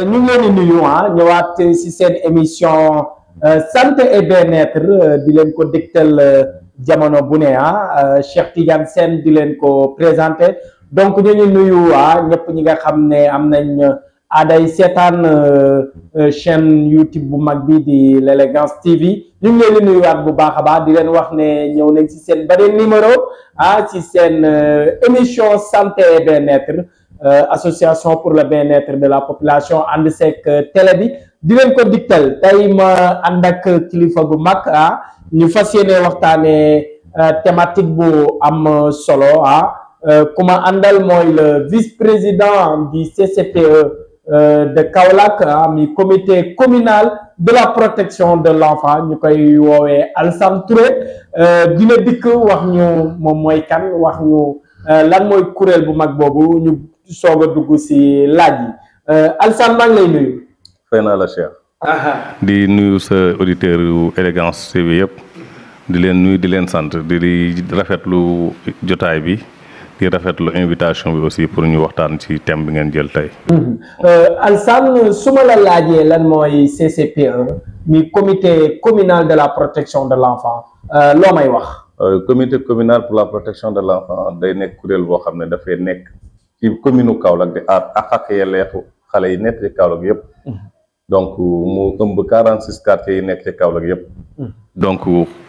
ñu ngi leen di nuyu ñëwaat ci seen émission santé et bien-être di leen ko dégtal jamono bu ne Cheikh Tidiane Sène di leen ko présenté donc ñu ngi nuyu ñëpp ñi nga xam ne am nañ aaday seetaan chaîne YouTube bu mag bi di l'Élégance TV ñu ngi leen di nuyuwaat bu baax a baax di leen wax ne ñëw nañ ci seen beneen numéro ci seen émission santé et bien-être association pour le bien-être de la population ànd seeg télé bi di leen ko digtal tey ma ànd ak kilifa gu mag ñu fas yéene waxtaane thématique bu am solo ku ma àndal mooy le vice-président du CCPE de Kaolack mi comité communal de la protection de l'enfant ñu koy woowee Alassane Touré dina dikk wax ñu moom mooy kan wax ñu lan mooy kuréel bu mag boobu ñu soog a dugg ci laaj yi Alassane maa ngi lay nuyu. fay naa la Cheikh. di nuyu sa auditeur yu Élégance TV yëpp di leen nuyu di leen sant di rafetlu jotaay bi di rafetlu invitation bi aussi pour ñu waxtaan ci thème bi ngeen jël tey. Alassane su ma la laajee lan mooy CCPE mi comité communal de la protection de l'enfant loo may wax. Comité communal pour la protection de l'enfant day nekk kuréel boo xam ne dafay nekk ci commune Kaolack di aar ak yelleefu xale yi nekk ci Kaolack yëpp. donc mu ëmb 46 quartiers yi nekk ci Kaolack yëpp. donc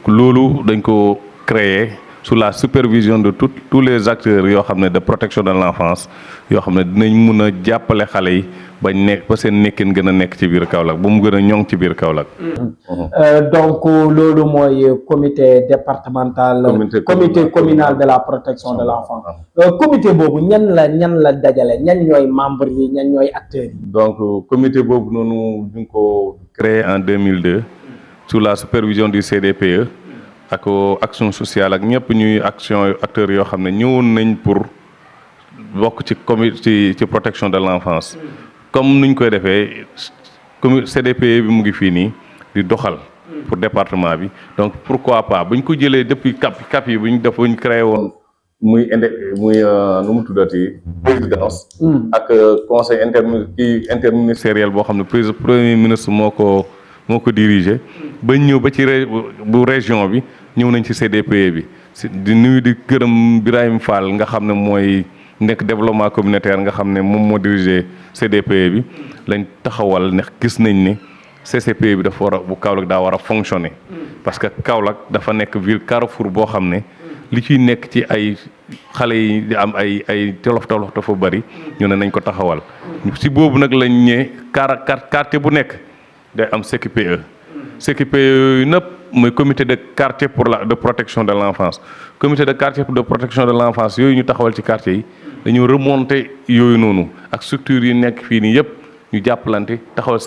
loolu dañ ko créer sous la supervision de tous les acteurs yoo xam ne de protection de l'enfance yoo xam ne dinañ mun a jàppale xale yi bañ nekk ba seen nekkin gën a nekk ci biir Kaolack ba mu gën a ñoŋ ci biir Kaolack. donc loolu mooy comité départemental. comité communal de la protection de l'enfant. comité boobu ñan la dajale ñan ñooy membres yi ñan ñooy acteurs yi. donc comité boobu noonu ñu ngi ko créé en 2002 sous la supervision du CDPE. ak action sociale ak ñëpp ñuy acteurs yoo xam ne ñëwoon nañ pour bokk ci protection de l'enfance comme nuñ koy defee CDPE bi mu ngi fii nii di doxal pour département bi donc pourquoi pas buñ ko jëlee depuis cap yi buñ créé woon muy nu mu tuddati présidence ak conseil interministériel boo xam ne premier ministre moo ko dirigé ba ñëw ba ci bu région bi ñëw nañ ci CDPE bi di nuyu di gërëm Birahim Fall nga xam ne mooy nekk développement communautaire nga xam ne moom moo dirigé CDPE bi lañ taxawal ne gis nañ ne CCPE bi dafa war a bu Kaolack daa war a fonctionner parce que Kaolack dafa nekk ville carrefour boo xam ne li ciy nekk ci ay xale yi di am ay tolof dafa bari ñu ne nañ ko taxawal si boobu nag lañ ñee quartier bu nekk day am CQPE yooyu nëpp mooy comité de quartier de protection de l'enfance comité de quartier de protection de l'enfance yooyu ñu taxawal ci quartier yi dañu remonter yooyu noonu ak structures yi nekk fii nii yëpp ñu jàppalante taxawal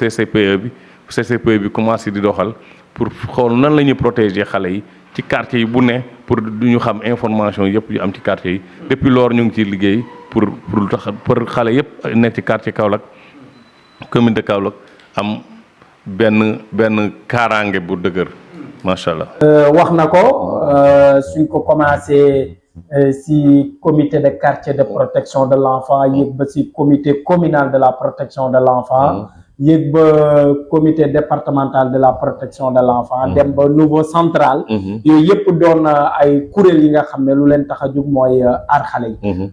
CCPE bi commencé di doxal pour xool nan la ñuy protéger xale yi ci quartier yi bu ne pour du ñu xam information yëpp yu am ci quartier yi depuis lors ñu ngi ciy liggéey pour xale yëpp nekk ci quartier Kaolack commune de Kaolack am benn kaaraange bu dëgër macha allah. wax na ko suñ ko commencé si comité de quartier de protection de l'enfant yéeg ba si comité communal de la protection de l'enfant yéeg ba comité départemental de la protection de l'enfant dem ba niveau central yooyu yëpp doon ay kuréel yi nga xam ne lu leen tax a jóg mooy aar xale yi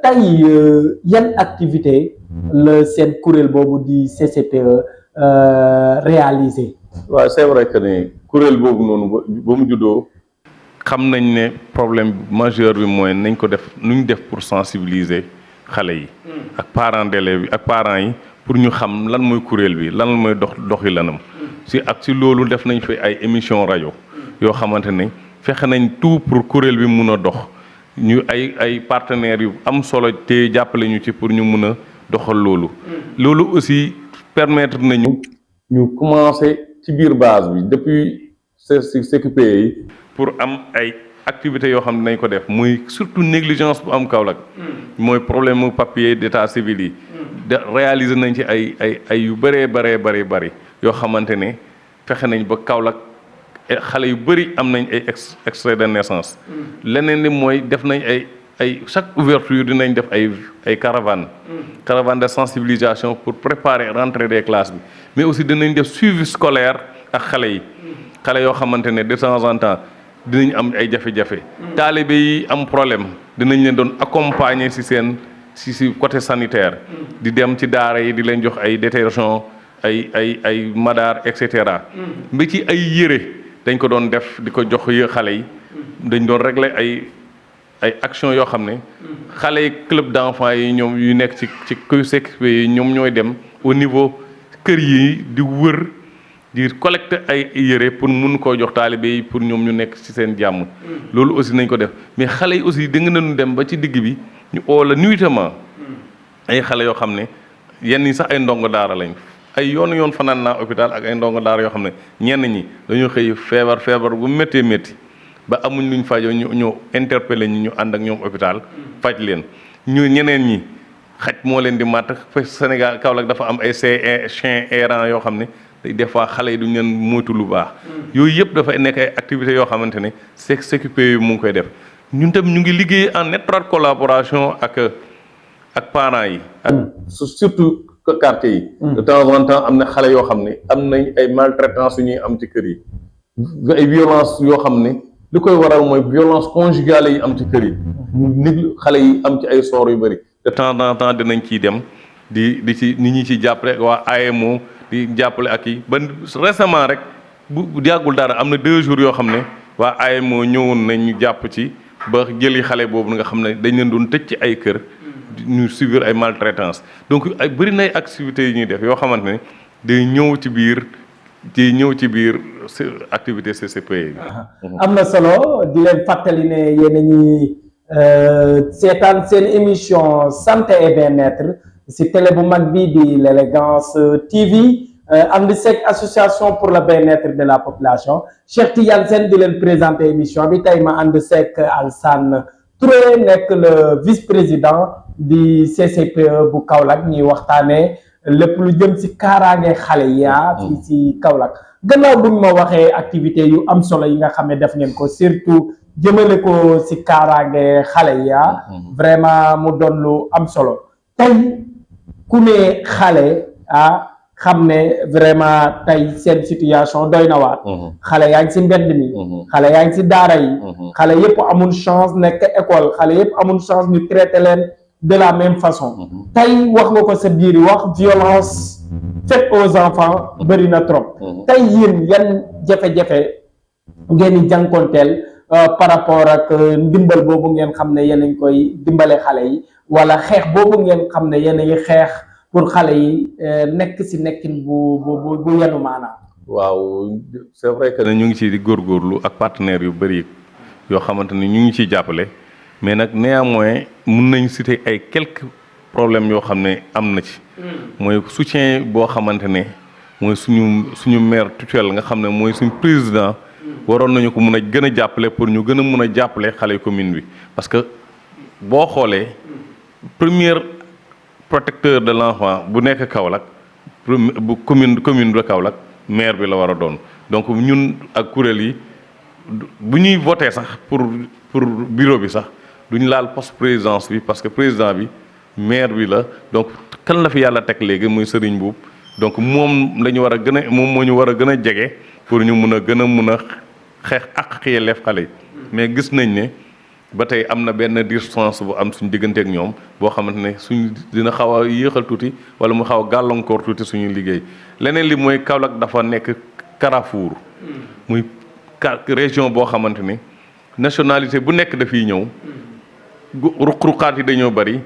tey yan activité la seen kuréel boobu di CCPE réalisé. waaw c'est vrai que ni kuréel boobu noonu ba mu juddoo xam nañ ne problème majeur bi mooy nañ ko def nuñ def pour sensibiliser xale yi ak parents d'élèves yi ak parents yi pour ñu xam lan mooy kuréel bi lan mooy doxi lanam si loolu def nañ fi ay émission rajo yoo xamante ne fexe nañ tout pour kuréel bi mun a dox ñu ay partenaires yu am solo te jàppale ñu ci pour ñu mun a doxal loolu aussi permettre nañu ñu commencer ci biir base bi depuis CQPE yi pour am ay activités yoo xam ne nañ ko def muy surtout négligence bu am Kaolack mooy problème mu papier d'état civil yi réaliser nañ ci ay yu bëree yoo xamante ne fexe nañ ba Kaolack xale yu bëri am nañ ay extrait de naissance leneen li mooy def nañ ay chaque ouverture dinañ def ay caravane de sensibilisation pour préparer rentrée des classes bi mais aussi dinañ def suivi scolaire ak xale yoo xamante ne de temps en temps dinañ am ay jafe-jafe taalibe yi am problème dinañ leen doon accompagner ci côté sanitaire di dem ci daara yi di leen jox ay détergent ay madar et cetera ba ci ay yére dañ ko doon def di ko jox xale yi dañ doon régler ay action yoo xam ne xale yi club d'enfants yi ñoom yu nekk ci CSP yi ñoom ñooy dem au niveau kër yi di wër di collecter ay yére pour mun koo jox taalibe yi pour ñoom ñu nekk ci seen jàmm loolu aussi nañ ko def mais xale yi aussi da nga nañu dem ba ci digg bi ñu oo la nuitamment ay xale yoo xam ne yenn yi sax ay ndongo daara lañ ay yoon fanaan naa hôpital ak ay ndongo daara yoo xam ne ñenn ñi dañoo xëy feebar bu méttee métti ba amuñ luñ fajoo ñu interpellé ñu ànd ak ñoom hôpital faj leen ñeneen ñi xaj moo leen di màtt Sénégal Kaolack dafa am ay chien errant yoo xam ne des fois xale yi duñ leen moytu lu baax yooyu yëpp dafa nekk ay activités yoo xamante ne CSP yi mu ngi koy def ñun tam ñu ngi liggéey en étroite collaboration ak parents yi ak surtout quartier yi de temps en temps am na xale yoo xam ne am nañ ay maltraitance yu ñuy am ci kër yi ay violence yoo xam ne li koy waral mooy violence conjugale yi am ci kër yi nit xale yi am ci ay soor yu bëri de temps en temps dinañ ciy dem di ci nit ñi ci jàppale waa AMO di jàppale ak yi ba récemment rek bu yàggul dara am na 2 jours yoo xam ne waa AMO ñëwoon nañ ñu jàpp ci ba jëli xale boobu nga xam ne dañ leen doon tëj ci ay kër ñu subir ay maltraitance donc ay bëri nay activités yi ñuy def yoo xamante ne day ñëw ci biir activité CSP yi. am na solo di leen fàttali ne yéen a ñuy seetaan seen émission santé et bien-être si télé bu mag bi di l'Élégance TV ànd seeg association pour le bien-être de la population Cheikh Tidiane Sène di leen présenter émission bi tey ma ànd seeg Alassane Touré nekk le vice-président di CCPE bu Kaolack ñuy waxtaanee lépp lu jëm si kaaraange xale yi fii si Kaolack gannaaw buñ ma waxee activité yu am solo yi nga xam ne def ngeen ko surtout jëmale ko si kaaraange xale yi vraiment mu doon lu am solo tey ku ne xale xam ne vraiment tey seen situation doy na waar xale yaa ngi si mbedd mi xale yaa ngi si daara yi xale yëpp amul chance nekk école xale yëpp amul chance ñu traité leen de la même façon tey wax nga ko sa biir wax violence faite aux enfants bëri na trop tey yéen yan jafe-jafe ngeen di jànkonteel par rapport ak ndimbal boobu ngeen xam ne yéen a ngi koy dimbale xale yi wala xeex boobu ngeen xam ne yéen a ngi xeex pour xale yi nekk si nekkin bu yenu maanaam. waaw c'est vrai que ne ñu ngi ci di góorgóorlu ak partenaires yu bëri yoo xamante ni ñu ngi ciy jàppale mais nag néanmoins mun nañ citer ay quelques problèmes yoo xam ne am na ci. mooy soutien boo xamante ne mooy suñu maire tutelle nga xam ne mooy suñu président. waroon nañu ko mun a gën a jàppale pour ñu gën a mun a jàppale xale commune bi parce que boo xoolee premier protecteur de l'enfant bu nekk Kaolack bu commune de Kaolack maire bi la war a doon donc ñun ak kuréel yi bu ñuy voté sax pour bureau bi sax duñ laal poste présidence bi parce que président bi maire bi la donc kan la fi yàlla teg léegi muy Serigne Mboup donc moom la ñu war a gën a moom moo ñu war a gën a jege pour ñu mun a xeex ak yelleef xale yi mais gis nañ ne ba tey am na benn distance bu am suñu diggante ak ñoom boo xamante ne suñu dina xaw a yéexal tuuti wala mu xaw a gàllankoor tuuti suñu liggéey leneen li mooy Kaolack dafa nekk Carrefour muy région boo xamante ne nationalité bu nekk dafiy ñëw ruq-ruqaat yi dañoo bari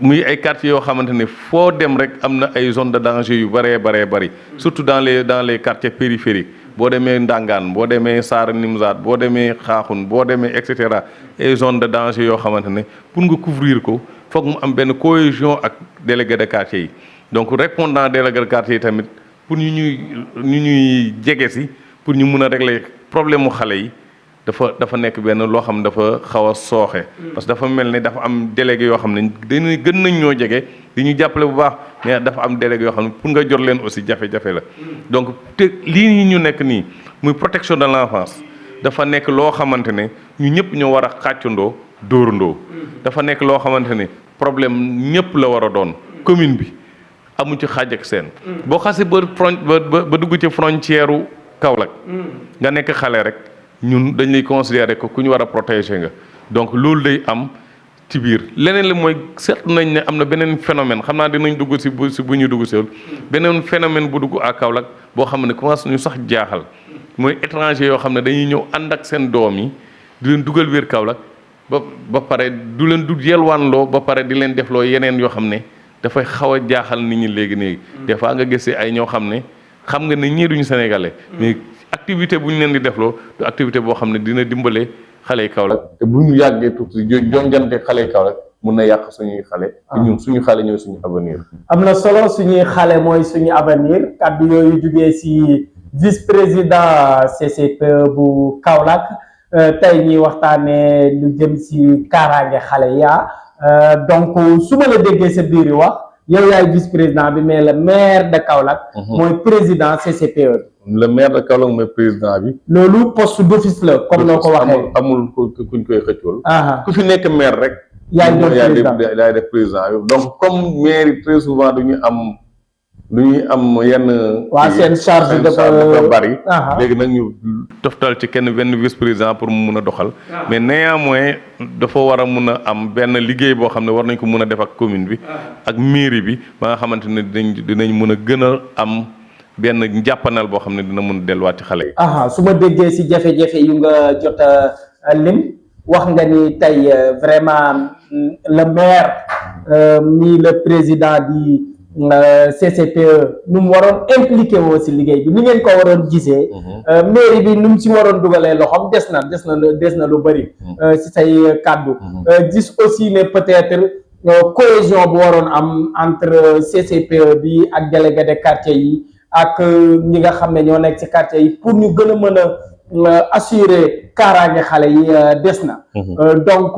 muy ay quartiers yoo xamante ne foo dem rek am na ay zone de danger yu bëree bari surtout dans les quartiers périphériques boo demee Ndangaan boo demee Saara Nimzaat boo demee Xaaxun boo demee et cetera ay zone de danger yoo xamante ne pour nga couvrir ko foog mu am benn cohésion ak délégué de quartier yi donc répondant délégué de quartier yi tamit pour ñu ñuy jege si pour ñu mun a régler problème mu xale yi dafa nekk benn loo xam ne dafa xaw a sooxe parce que dafa mel ne dafa am délégué yoo xam ne dañuy gën nañ ñoo jege di ñu jàppale bu baax mais dafa am délégué yoo xam ne pour nga jot leen aussi jafe-jafe la donc te lii ñu nekk nii muy protection de l'enfance dafa nekk loo xamante ne ñu ñëpp ñoo war a xàccandoo dóorandoo. dafa nekk loo xamante ne problème ñëpp la war a doon. commune bi amu ci xaaj ak seen. boo xasee ba dugg ci frontière u Kaolack. nga nekk xale rek ñun dañ lay considérer que ku ñu war a protéger nga donc loolu day am ci biir leneen li mooy seetlu nañ ne am na beneen phénomène xam naa dinañ dugg si bu ñu dugg si beneen phénomène bu dugg à Kaolack boo xam ne commencé ñu sax jaaxal mooy étranger yoo xam ne dañuy ñëw ànd ak seen doom yi di leen dugal biir Kaolack ba pare du leen du yelwaanloo ba pare di leen defloo yeneen yoo xam ne dafay xaw a jaaxal nit ñi léegi des fois nga gisee ay ñoo xam ne xam nga ne ñii duñu sénégalais mais activité bu ñu leen di defloo du activité boo xam ne dina dimbale xale yi Kaolack te bu ñu yàggee tuuti jonjante xale yi Kaolack mun na yàq suñuy xale te ñun suñu xale ñooy suñu avenir. am na solo suñuy xale mooy suñu avenir kàddu yooyu jugee ci vice-président CCPE bu Kaolack tey ñuy waxtaanee lu jëm ci kaaraange xale ya donc su ma la déggee sa biir wax yow yaay vice-président bi mais le maire de Kaolack mooy président CCPE. le maire de Kaolack mooy président bi. loolu poste d'office la comme noo ko waxee. amul kuñ koy xëccool. ku fi nekk maire rek. yaay def président bi donc comme maire yi très souvent du ñuy am yenn. waa seen charge dafa bari. léegi nag ñu toftal ci benn vice président pour mu mun a doxal. mais néanmoins dafa war a mun a am benn liggéey boo xam ne war nañ ko mun a def ak commune bi. ak mairie bi ba nga xamante ne dinañ mun a gën a am. benn njàppanal boo xam ne dina mun delluwaat ci xale yi. su ma déggee si jafe-jafe yu nga jot a lim wax nga ni tey vraiment le maire mi le président di CCPE nu mu waroon impliqué woo si liggéey bi ni ngeen ko waroon gisee. mairie bi nu mu si waroon dugalee loxoom des na lu bëri. si say kàddu. gis aussi ne peut-être cohésion bu waroon am entre CCPE bi ak délégué de quartier yi. ak ñi nga xam ne ñoo nekk ci quartier yi pour ñu gën a mën a assurer kaaraange xale yi des na. donc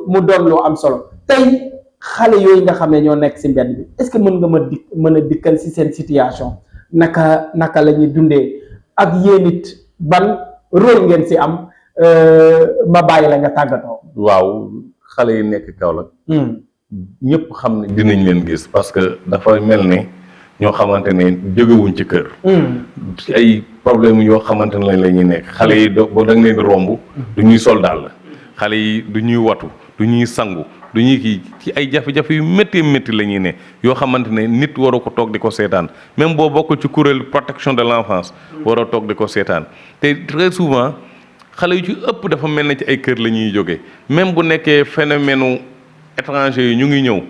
mu doon lu am solo tey xale yooyu nga xam ne ñoo nekk ci mbedd bi est-ce que mën nga mën a dikkal ci seen situation naka la ñuy dundee ak yéen it ban rôle ngeen ci am ma bàyyi la nga tàggatoo. waaw xale yi nekk Kaolack. ñëpp xam ne dinañ leen gis parce que dafa mel ne. ñoo xamante ne jógewuñ ci kër. ci ay problème yoo xamante ne la ñuy nekk xale yi da nga leen di romb. du ñuy sol daal xale yi du ñuy watu du ñuy sangu du ñuy kii ci ay jafe-jafe yu métti la ñuy ne yoo xamante ne nit waroo ko toog di ko seetaan même boo bokk ci kuréel protection de l'enfance. waroo toog di ko seetaan te très souvent xale yu ci ëpp dafa mel ne ci ay kër la ñuy jógee même bu nekkee phénomène étranger yi ñu ngi ñëw.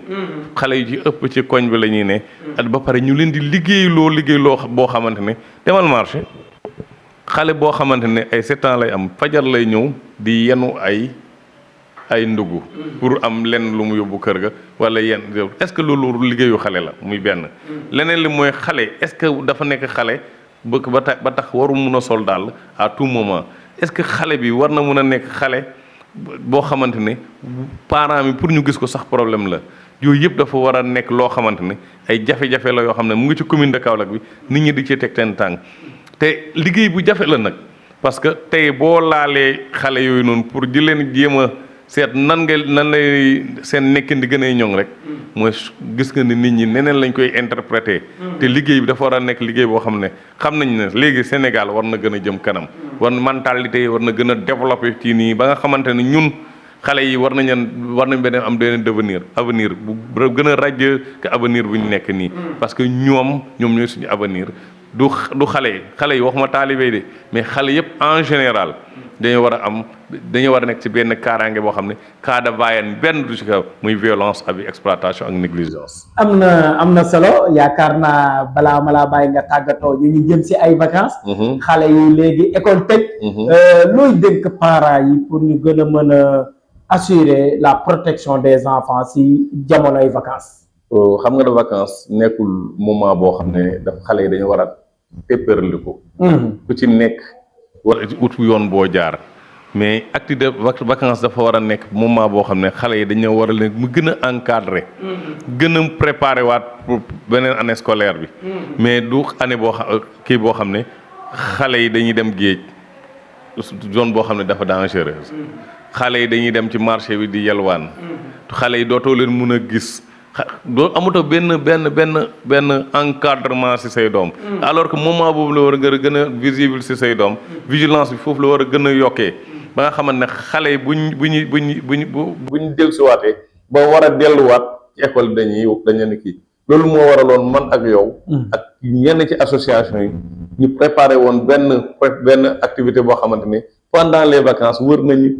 xale yu ci ëpp ci koñ bi la ñuy ne. at ba pare ñu leen di liggéey loo boo xamante ne demal marché xale boo xamante ne ay 7 ans lay am fajar lay ñëw di yenu ay ndugg pour am lenn lu mu yóbbu kër ga wala est-ce que loolu liggéeyu xale la muy benn. leneen li mooy xale est-ce que dafa nekk xale ba tax waru mun a sol daal à tout moment est-ce que xale bi war na mun a nekk xale. boo xamante ne parents mi pour ñu gis ko sax problème la yooyu yëpp dafa war a nekk loo xamante ne ay jafe-jafe la yoo xam ne mu ngi ci commune de Kaolack bi nit ñi di ci teg seen tànk te liggéey bu jafe la nag parce que tey boo laalee xale yooyu noonu pour di leen jéem a seet nan lay seen nekkin di gën a ñoŋ rek mooy gis nga ni nit ñi neneen lañ koy interpréter te liggéey bi dafa war a nekk liggéey boo xam ne xam nañ ne léegi Sénégal war na gën a jëm kanam war mentalité yi war na gën a développer ci nii ba nga xamante ne ñun xale yi war nañ beneen am beneen avenir bu gën a ràjj que avenir bu ñu nekk nii parce que ñoom ñooy suñu avenir du xale yi waxuma taalibe de mais xale yëpp en général dañoo war a nekk ci benn kaaraange boo xam ne cas de vayen benn du ci kaw muy violence avec exploitation ak négligence. am na solo yaakaar naa balaa ma laa bàyyi nga tàggatoo ñu ngi jëm ci ay vacances. xale yi léegi école tëj. looy dénk parents yi pour ñu gën a mën a assurer la protection des enfants ci jamonoy vacances. xam nga de vacances nekkul moment boo xam ne dafa xale yi dañu war a tépperli ko. ku ci nekk. war ut yoon boo jaar mais activité de vacances dafa war a nekk moment boo xam ne xale yi dañoo war a leen mu gën a encadré gën a préparé waat pour beneen année scolaire bi mais du année boo xam ne xale yi dañuy dem géej zone boo xam ne dafa dangereuse xale yi dañuy dem ci marché bi di yelwaan xale yi dootoo leen mun a gis doo amatoo benn encadrement ci say doom alors que moment boobu la war a gën a visible ci say doom vigilance bi foofu la war a gën a yokkee ba nga xamante ne xale yi buñ dellusiwaatee ba war a delluwaat ci école bi dañ leen kii loolu moo waraloon man ak yow ak ñenn ci association yi ñu préparé woon benn activité boo xamante ni pendant les vacances wër nañu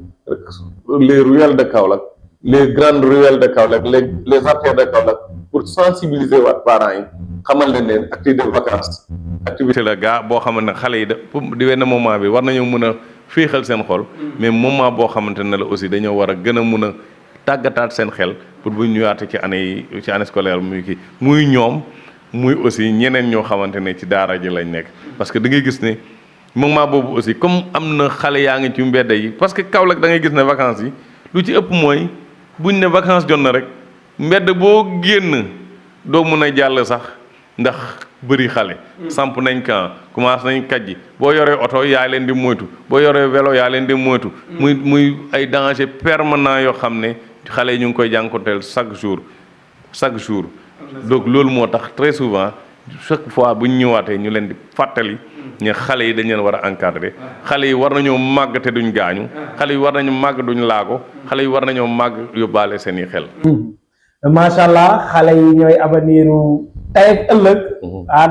les ruelles de Kaolack les grandes ruelles de Kaolack les artères de Kaolack pour sensibiliser waat parents yi xamal leen activité de vacances activité la gaa boo xamante ne xale yi di wenn moment bi war nañoo mën a féexal seen xol mais moment boo xamante ne la aussi dañoo war a gën a mën a tàggataat seen xel pour bu ñu ñëwaatee ci année scolaire muy ñoom muy aussi ñeneen ñoo xamante ne ci daara ji lañ nekk parce que da ngay gis ne moment boobu aussi comme am na xale yaa ngi ci mbedd yi parce que Kaolack da ngay gis ne vacances yi lu ci ëpp mooy buñ ne vacances jot na rek mbedd boo génn doo mën a jàll sax ndax bëri xale samp nañ camp commencé nañ kajji boo yoree oto yaa leen di moytu boo yoree vélo yaa leen di moytu muy ay danger permanent yoo xam ne xale yi ñu ngi koy jànkonteel chaque jour donc loolu moo tax très souvent chaque fois bu ñu ñëwaatee ñu leen di fàttali ne xale yi dañ leen war a encadrer xale yi war nañoo màgg te duñ gaañu xale yi war nañu màgg duñ laago xale yi war nañoo màgg yóbbaale seen i xel macha allah xale yi ñooy aveniru tey ak ëllëg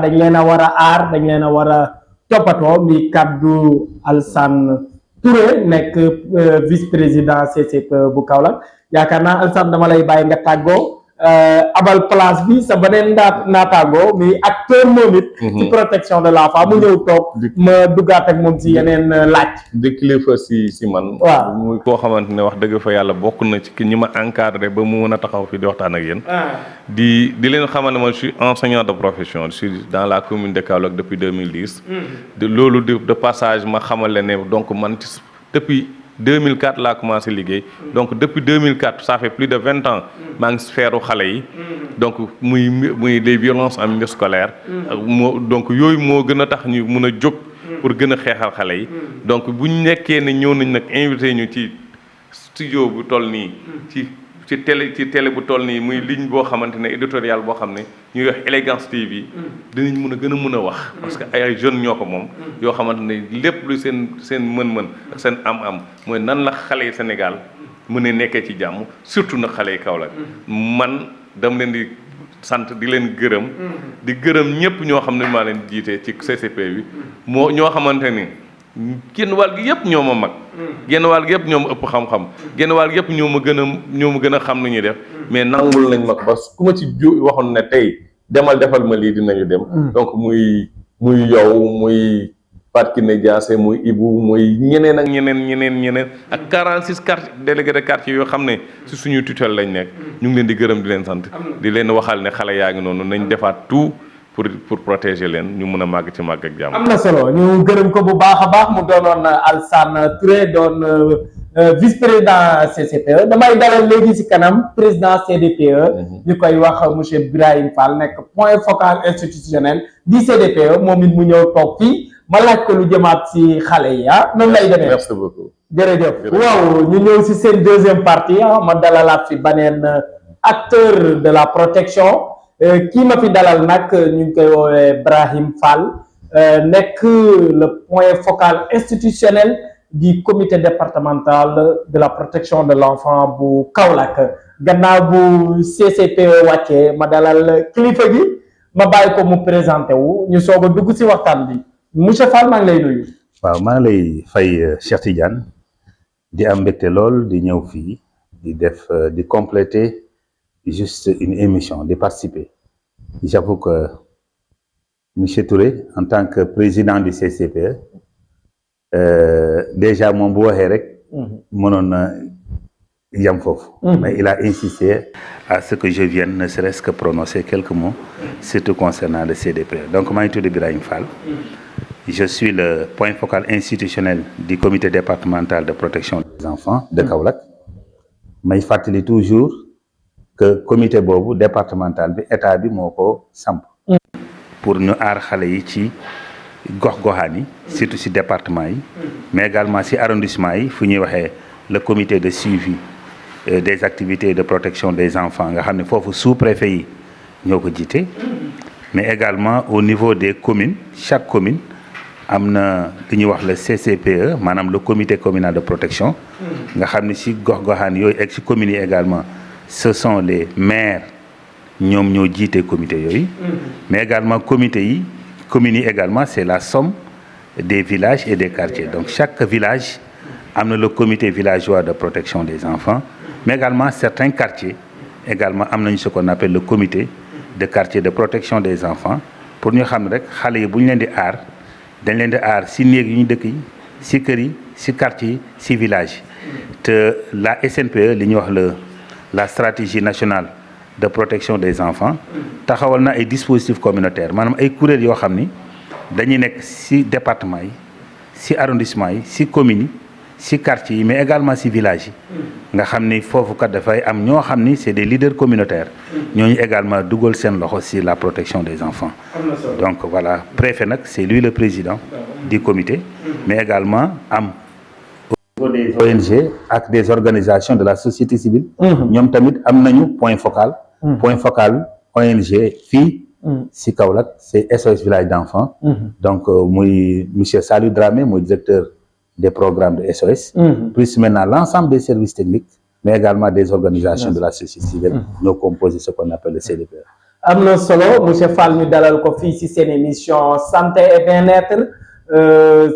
dañ leen a war a aar dañ leen a war a toppatoo mi kaddu Alassane Touré nekk vice-président CCPE bu Kaolack yaakaar naa Alassane dama lay bàyyi nga tàggoo abal place bi sa beneen naataango mi acteur moom it ci protection de l'enfant mu ñëw toog ma duggaat ak moom si yeneen laaj di kilifa si man waaw muy koo xamante ne wax dëgg fa yàlla bokk na ci ñi ma encadré ba mu mën a taxaw fii di waxtaan ak yéen di leen xamal ne ma je suis enseignant de profession je suis dans la commune de Kaolack depuis 2010 loolu de passage ma xamal leen ne donc man depuis 2004 laa commencé liggéey donc depuis 2004 ça fait plus de 20 ans maa ngi sphère xale yi donc muy les violences en milieu scolaire donc yooyu moo gën a tax ñu mun a jóg pour gën a xeexal xale yi donc bu ñu nekkee ne ñëw nañ nag invité ñu ci studio bu toll nii ci télé bu toll nii muy ligne boo xamante ne éditorial boo xam ne ñuy wax Élégance TV dinañ mun a gën a mun a wax parce que ay jeunes ñoo ko moom yoo xamante ne lépp lu seen mën-mën ak seen am-am mooy nan la xale yi Sénégal mën a nekkee ci jàmm surtout nag xale yi Kaolack man dama leen di sant di leen gërëm di gërëm ñëpp ñoo xam ne maa leen jiite ci CCP bi moo ñoo xamante ni genn wàll gi yëpp ñoo ma mag genn wàll gi yëpp ñoo ma ëpp xam-xam genn wàll gi yëpp ñoo ma gën a xam lu ñuy def mais nangul nañ ma ko ba ku ma ci waxoon ne tey demal defal ma lii dinañu dem donc muy yow muy Fatou Kiné Diassé muy Ibou muy ñeneen ak ñeneen ak 46 quartier délégué de quartier yoo xam ne ci suñuy tutelle lañ nekk ñu ngi leen di gërëm di leen sant di leen waxal ne xale yaa ngi noonu nañ defaat tout pour protéger leen ñu mën a màgg ci màgg ak jàmm. am na solo ñu gërëm ko bu baax a baax mu doonoon Alassane Touré doon vice-président CCPE damay dalal léegi ci kanam président CDPE ñu koy wax monsieur Birahim Fall nekk point focal institutionnel di CDPE moom it mu ñëw toog fii ma laaj ko lu jëmaat ci xale yi noonu lay demee. merci beaucoup jërëjëf. waaw ñu ñëw ci seen deuxième partie ma dalalaat fi beneen acteur de la protection. kii ma fi dalal nag ñu ngi koy woowee Birahim Fall nekk le point focal institutionnel du comité départemental de la protection de l'enfant bu Kaolack gannaaw bu CCPE wàccee ma dalal kilifa gi ma bàyyi ko mu présenté wu ñu soog a dugg ci waxtaan bi monsieur Fall maa ngi lay nuyu. waaw maa ngi lay fay Cheikh Tidiane di am mbégte lool di ñëw fii di compléter juste une émission, de participer. J'avoue que M. Touré, en tant que président du CCPE, déjà mon beau Hérek, mais il a insisté à ce que je vienne, ne serait-ce que prononcer quelques mots, surtout concernant le CDPE. Donc, moi, je suis Birahim Fall. Je suis le point focal institutionnel du comité départemental de protection des enfants de Kaolack. Mais il faut toujours que comité bobu départemental bi état bi moko samp pour ñu aar xalé yi ci gox goxaan yi surtout ci département yi mais également ci arrondissement yi fu ñuy waxee le comité de suivi des activités de protection des enfants nga xam ne foofu sous-préfet yi ñoo ko jiite mais également au niveau des communes chaque commune am na li ñuy wax le CCPE maanaam le comité communal de protection nga xam ne si gox-goxaan yooyu ak si communes yi également ce sont les maires ñoom ñoo jiite comité yooyu mais également comité yi communes yi également c'est la somme des villages et des quartiers donc chaque village am na le comité villageois de protection des enfants mais également certains quartiers également am nañu ce qu'on appelle le comité de quartier de protection des enfants pour ñu xam rek xale yi bu ñu leen di aar dañ leen di aar si néeg yu ñu dëkk yi si kër yi si quartier yi si village yi te la SNPE li ñuy wax la stratégie nationale de protection des enfants taxawal na ay dispositifs communautaires maanaam ay kuréel yoo xam ni dañuy nekk si département yi si arrondissement yi si communes yi si quartier yi mais également si village yi nga xam ni foofu kat dafay am ñoo xam ni c'est des leaders communautaires ñooñu également dugal seen loxo si la protection des enfants donc voilà préfet nag c'est lui le président du comité mais également am au niveau des ONG ak des organisations de la société civile ñoom tamit am nañu point focal ONG fii si Kaolack c'est SOS village d'enfants donc muy monsieur Salou Dramé muy directeur des programmes de SOS plus maintenant l'ensemble des services techniques mais également des organisations de la société civile ñoo composé ce qu'on appelle le CDPE. am na solo monsieur Fall ñu dalal ko fii ci seen émission santé et bien-être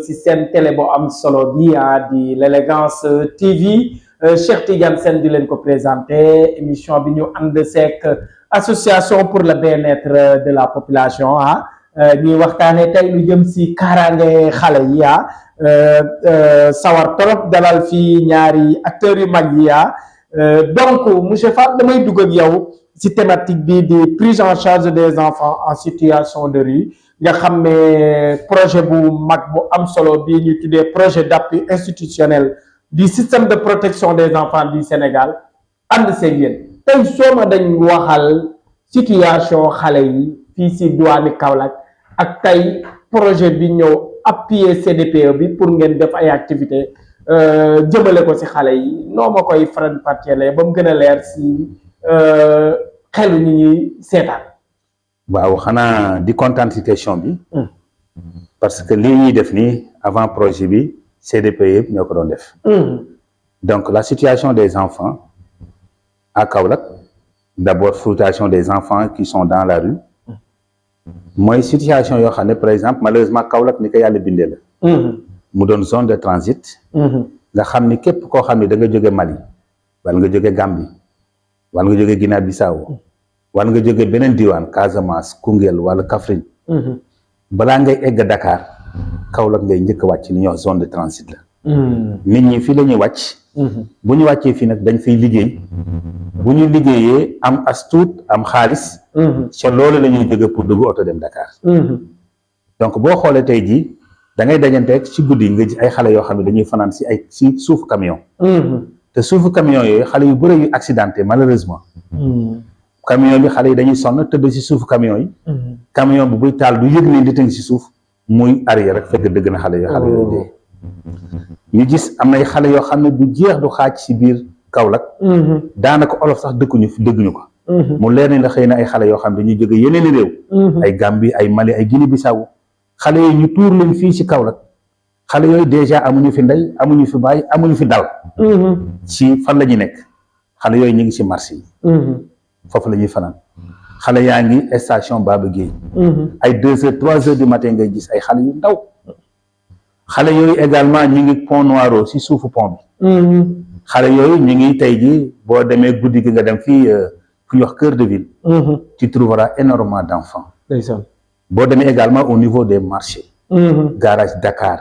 ci seen télé bu am solo bi di l'élégance TV Cheikh Tidiane Sène di leen ko présenté émission bi ñu ànd seek association pour le bien-être de la population ñuy waxtaanee tey lu jëm ci kaaraange xale yi sawar trop dalal fii ñaari acteurs yu mag yi donc monsieur Fall damay dugg ak yow ci thématique bi di prise en charge des enfants en situation de rue nga xam ne projet bu mag bu am solo bii ñu tuddee projet d'appui institutionnel du système de protection des enfants du Sénégal ànd seeg yéen tey soo ma dañ waxal situation xale yi fii ci diwaanu Kaolack ak tey projet bi ñëw appuyer CDPE bi pour ngeen def ay activités jëmale ko ci xale yi noo ma koy faral partie ba mu gën a leer ci xelu ñi ñuy seetaan. waaw xanaa di kontaan ci question bi parce que lii ñuy def nii avant projet bi CDPE yëpp ñoo ko doon def donc la situation des enfants à Kaolack d'abord situation des enfants qui sont dans la rue mooy situation yoo xam ne par exemple malheureusement Kaolack ni ko yàlla bindee la mu doon zone de transit nga xam ni képp koo xam ne da nga jóge Mali wala nga jóge Gambie wala nga jóge Guinée-Bissau wala nga jóge beneen diwaan Casamance Koungheul wala Kaffrine balaa ngay egg Dakar Kaolack ngay njëkk a wàcc ni ñoo zone de transit la nit ñi fii la ñuy wàcc bu ñu wàccee fii nag dañ fiy liggéey bu ñu liggéeyee am as tuut am xaalis ca loolu la ñuy jóge pour dugg oto dem Dakar donc boo xoolee tey jii da ngay dajanteeg ci guddi nga ji ay xale yoo xam ne dañuy fanaan si suufu camion te suufu camion yooyu xale yu bëri yu accidenté malheureusement camion bi xale yi dañuy sonn tëdd si suufu camion yi camion bi buy taal du yëg ne nit a ngi si suuf muy arrière rek fekk dëgg na xale yooyu dee ñu gis am nay xale yoo xam ne du jeex du xaaj si biir Kaolack daanaka olof sax dëgguñu ko mu leer nañ la xëy na ay xale yoo xam ne dañuy jóge yeneen i réew ay Gambie ay Mali ay Guinée-Bissau xale yooyu ñu tuur leen fii si Kaolack xale yooyu déjà amuñu fi ndey amuñu fi baay amuñu fi dal ci fan la ñuy nekk xale yooyu ñu ngi si marché yi foofu la ñuy fanaan xale yaa ngi station Baba Gueye ay 2 heures 3 heures du matin ngay gis ay xale yu ndaw xale yooyu également ñu ngi Pont Noiro si suufu pont bi xale yooyu ñu ngi tey ji boo demee guddi gi nga dem fii fu ñuy wax cœur de ville tu trouveras énormément d'enfants boo demee également au niveau des marchés garage Dakar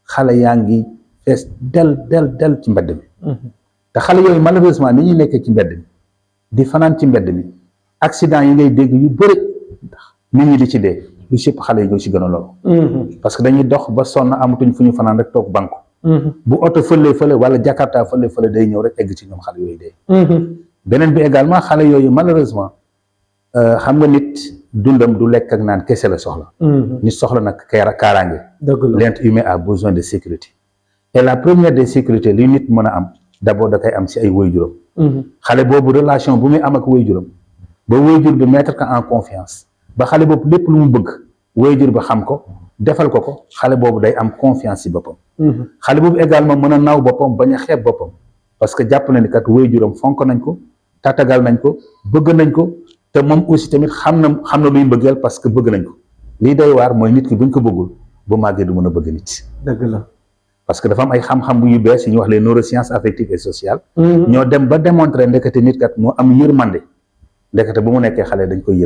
xale yaa ngi fees del ci mbedd mi te xale yooyu malheureusement ni ñuy nekkee ci mbedd mi di fanaan ci mbedd mi accident yi ngay dégg yu bëri nit ñi di ci dee lu sëpp xale yi ñoo ci gën a loolu parce que dañuy dox ba sonn amatuñ fu ñu fanaan rek toog banku bu oto fële wala Jakarta fële day ñëw rek egg ci ñoom xale yooyu dee beneen bi également xale yooyu malheureusement xam nga nit dundam du lekk ak naan kese la soxla nit soxla nag kaaraange l'être humain a besoin de sécurité et la première des sécurités li nit mën a am d'abord da koy am ci ay waajuram xale boobu relation bu muy am ak waajuram ba waajur bi mettre ko en confiance ba xale boobu lépp lu mu bëgg waajur ba xam ko defal ko xale boobu day am confiance ci boppam xale boobu également mën a naw boppam bañ a xeeb boppam parce que jàpp na ni kat waajuram fonk nañ ko tatagal nañ ko bëgg nañ ko te moom aussi tamit xam na luy mbëggeel parce que bëgg nañ ko lii doy waar mooy nit ki buñ ko bëggul bu màggee du mën a bëgg nit. dëgg la. parce que dafa am ay xam-xam bu yu bees yi ñuy wax les neurosciences affectives et sociales. ñoo dem ba démontrer ndekete nit kat moo am yërmande ndekete bu mu nekkee xale dañ koy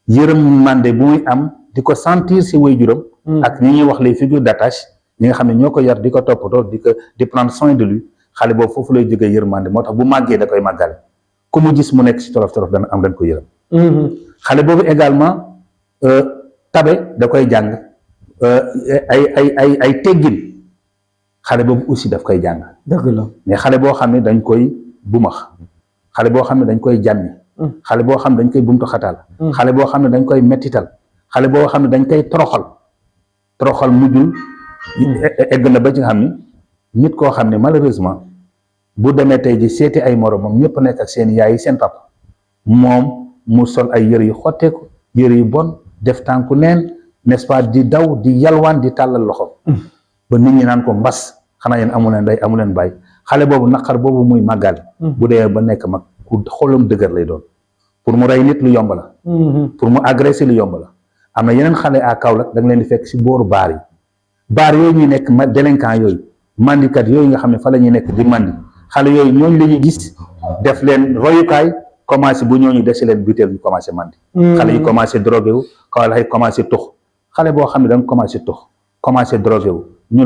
yërmande bu muy am di ko sentir si waajuram. ak ñi ñuy wax les figures d'attache ñi nga xam ne ñoo ko yar di ko toppatoo di prendre soin de lui xale boobu foofu lay jógee yërmande moo tax bu màggee da koy màggale ku mu gis mu nekk si torof torof dañ ko yërëm. xale boobu également tabe da koy jàng ay teggin. xale boobu aussi daf koy jàng. dëgg la mais xale boo xam ne dañ koy bumax xale boo xam ne dañ koy jànni xale boo xam ne dañ koy buntu xataal xale boo xam ne dañ koy mettital xale boo xam ne dañ koy toroxal mujjul egg na ba ci nga xam ni nit koo xam ne malheureusement bu demee tey ji seeti ay moromam ñëpp nekk ak seen yaay yi seen papa moom mu sol ay yëre yu xotteeku yëre yu bon def tànku neen n'est-ce pas di daw di yalwaan di tàllal loxo ba nit ñi naan ko mbas xanaa yéen amu leen day amu leen bàyyi xale boobu naqar boobu muy màggal bu dee ba nekk mag ku xolam dëgër lay doon pour mu rey nit lu yomb la pour mu agresser lu yomb la am na yeneen xale à Kaolack da nga leen di fekk si booru baar yooyu ñuy nekk délinquant yooyu mandikat yooyu nga xam ne fa la ñuy nekk di mandi xale yooyu ñooñu la ñuy gis def leen royukaay commencé bu ñooñu desi leen butéel ñu commencé mandi xale yi commencé drogué wu xale yi commencé tux xale boo xam ne da nga commencé tux commencé drogué wu ñu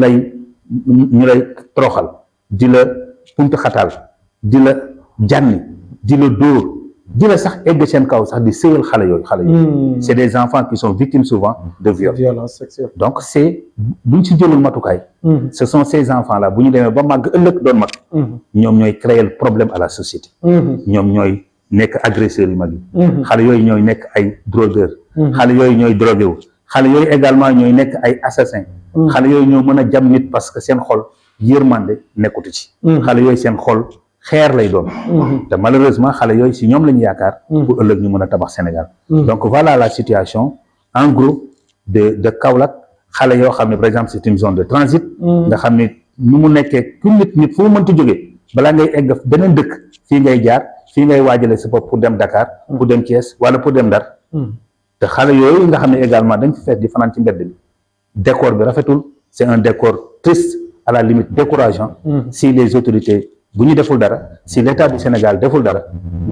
lay toroxal di la puntu xataal di la jànni di la dóor di la sax egg seen kaw sax di sëyal xale yooyu c'est des enfants qui sont victimes souvent de violence sexuelle donc c'est buñ si jëlul matukaay ce sont ces enfants là bu ñu demee ba màgg ëllëg doon mag ñoom ñooy créer le problème à la société ñoom ñooy nekk agresseurs yu mag yi xale yooyu ñooy nekk ay drogueurs xale yooyu ñooy drogué wu xale yooyu également ñooy nekk ay assassins xale yooyu ñoo mën a jam nit parce que seen xol yërmande nekkutu ci xale yooyu seen xol xeer lay doon te malheureusement xale yooyu si ñoom la ñu yaakaar pour ëllëg ñu mën a tabax Sénégal donc voilà la situation en gros de Kaolack xale yoo xam ne par exemple c'est une zone de transit nga xam ne nu mu nekkee ku nit fu mu mënti jógee balaa ngay egg beneen dëkk fii ngay jaar fii ngay waajale sa bopp pour dem Dakar pour dem Thiès wala pour dem Ndar te xale yooyu nga xam ne également dañ fi fees di fanaan ci mbedd bi décor bi rafetul c'est un décor triste à la limite décourageant si les autorités bu ñu deful dara si l'état du Sénégal deful dara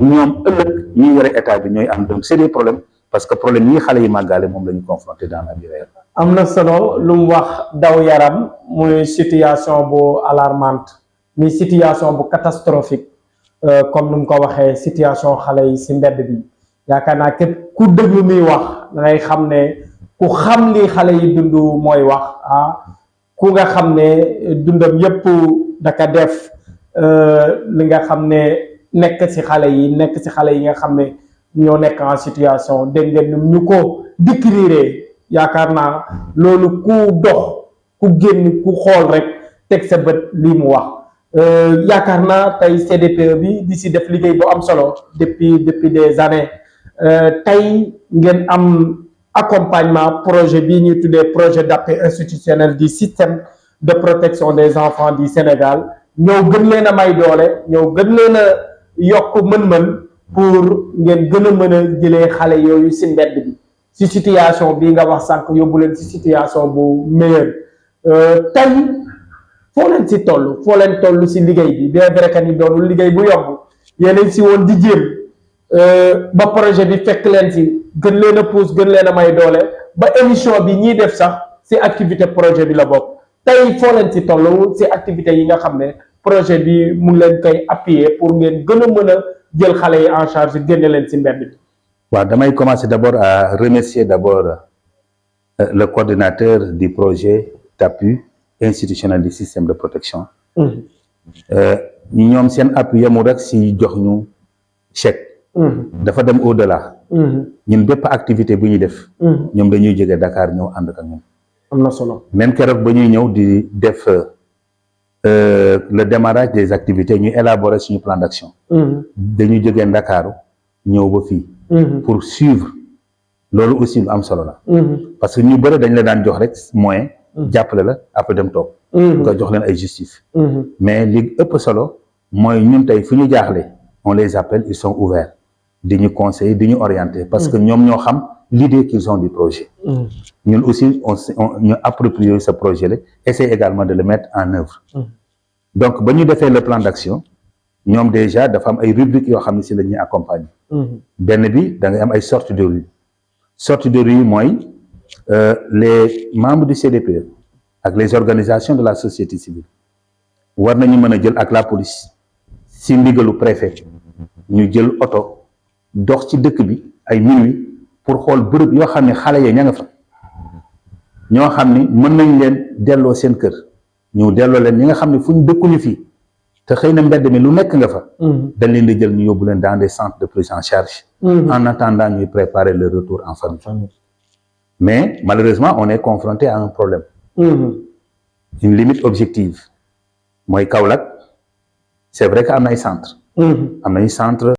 ñoom ëllëg ñuy yore état bi ñooy am donc c'est des problèmes parce que problème yi xale yi màggaale moom la ñu confronté dans la vie réelle. am na solo lu mu wax daw yaram muy situation bu alarmante muy situation bu catastrophique comme nu mu ko waxee situation xale yi si mbedd bi yaakaar naa képp ku déglu muy wax dangay xam ne ku xam li xale yi dund mooy wax ku nga xam ne dundam yépp daka def li nga xam ne nekk ci xale yi nga xam ne ñoo nekk en situation dégg ngeen ñu ko décrire yaakaar naa loolu ku dox ku génn ku xool rek teg sa bët lii mu wax yaakaar naa tey CDPE bi di si def liggéey bu am solo depuis des années tey ngeen am accompagnement projet bii ñuy tuddee projet d'appui institutionnel du système de protection des enfants du Sénégal ñoo gën leen a may doole ñoo gën leen a yokk mën-mën pour ngeen gën a mën a jëlee xale yooyu si mbedd bi si situation bii nga wax sànq yóbbu leen si situation bu meilleure tey foo leen si toll si liggéey bi bien vrai que ni doonul liggéey bu yomb yéen si woon di jéem ba projet bi fekk leen si gën leen a pousse gën leen a may doole ba émission bi ñiy def sax si activité projet bi la bokk tey foo leen si toll si activités yi nga xam ne projet bi mu ngi leen koy appuyer pour ngeen gën a mën a jël xale yi en charge génne leen si mbedd bi. waaw damay commencer d'abord à remercier d'abord le coordinateur du projet d'appui institutionnel du système de protection. ñoom seen appui yemul rek si jox ñu chèque. dafa dem au-delà. ñun bépp activité bu ñuy def. ñoom dañuy jóge Dakar ñëw ànd ak ñun. am na solo même keroog ba ñuy ñëw di def le démarrage des activités ñu élaborer suñu plan d'action. dañu jógee Ndakaaru ñëw ba fii. pour suivre loolu aussi lu am solo la. parce que ñu bëri dañ la daan jox rek moyen. jàppale la après dem toog. nga jox leen ay justifs. mais li ëpp solo mooy ñun tey fu ñu jaaxle on les appelle ils sont ouverts di ñu conseiller di ñu orienter parce que ñoom ñoo xam l'idée qu'ils ont du projet. ñun aussi ñu approprier ce projet là essayer également de le mettre en œuvre. donc ba ñu defee le plan d'action ñoom déjà dafa am ay rubriques yoo xam ne si la ñuy accompagner. benn bi da ngay am ay sorties de rue. sorties de rue mooy les membres du CDPE ak les organisations de la société civile war nañu mën a jël ak la police si ndigalu préfet ñu jël oto dox ci dëkk bi ay minuit pour xool bërëb yoo xam ne xale ya ña nga fa ñoo xam ni mën nañ leen delloo seen kër ñu delloo leen ñi nga xam ne fu ñu dëkkuñu fii te xëy na mbedd mi lu nekk nga fa. dañ leen di jël ñu yóbbu leen dans des centres de prise en charge. en attendant ñuy préparer le retour en famille. mais malheureusement on est confronté à un problème. une limite objective mooy Kaolack c'est vrai que am na ay centres. am na ay centres.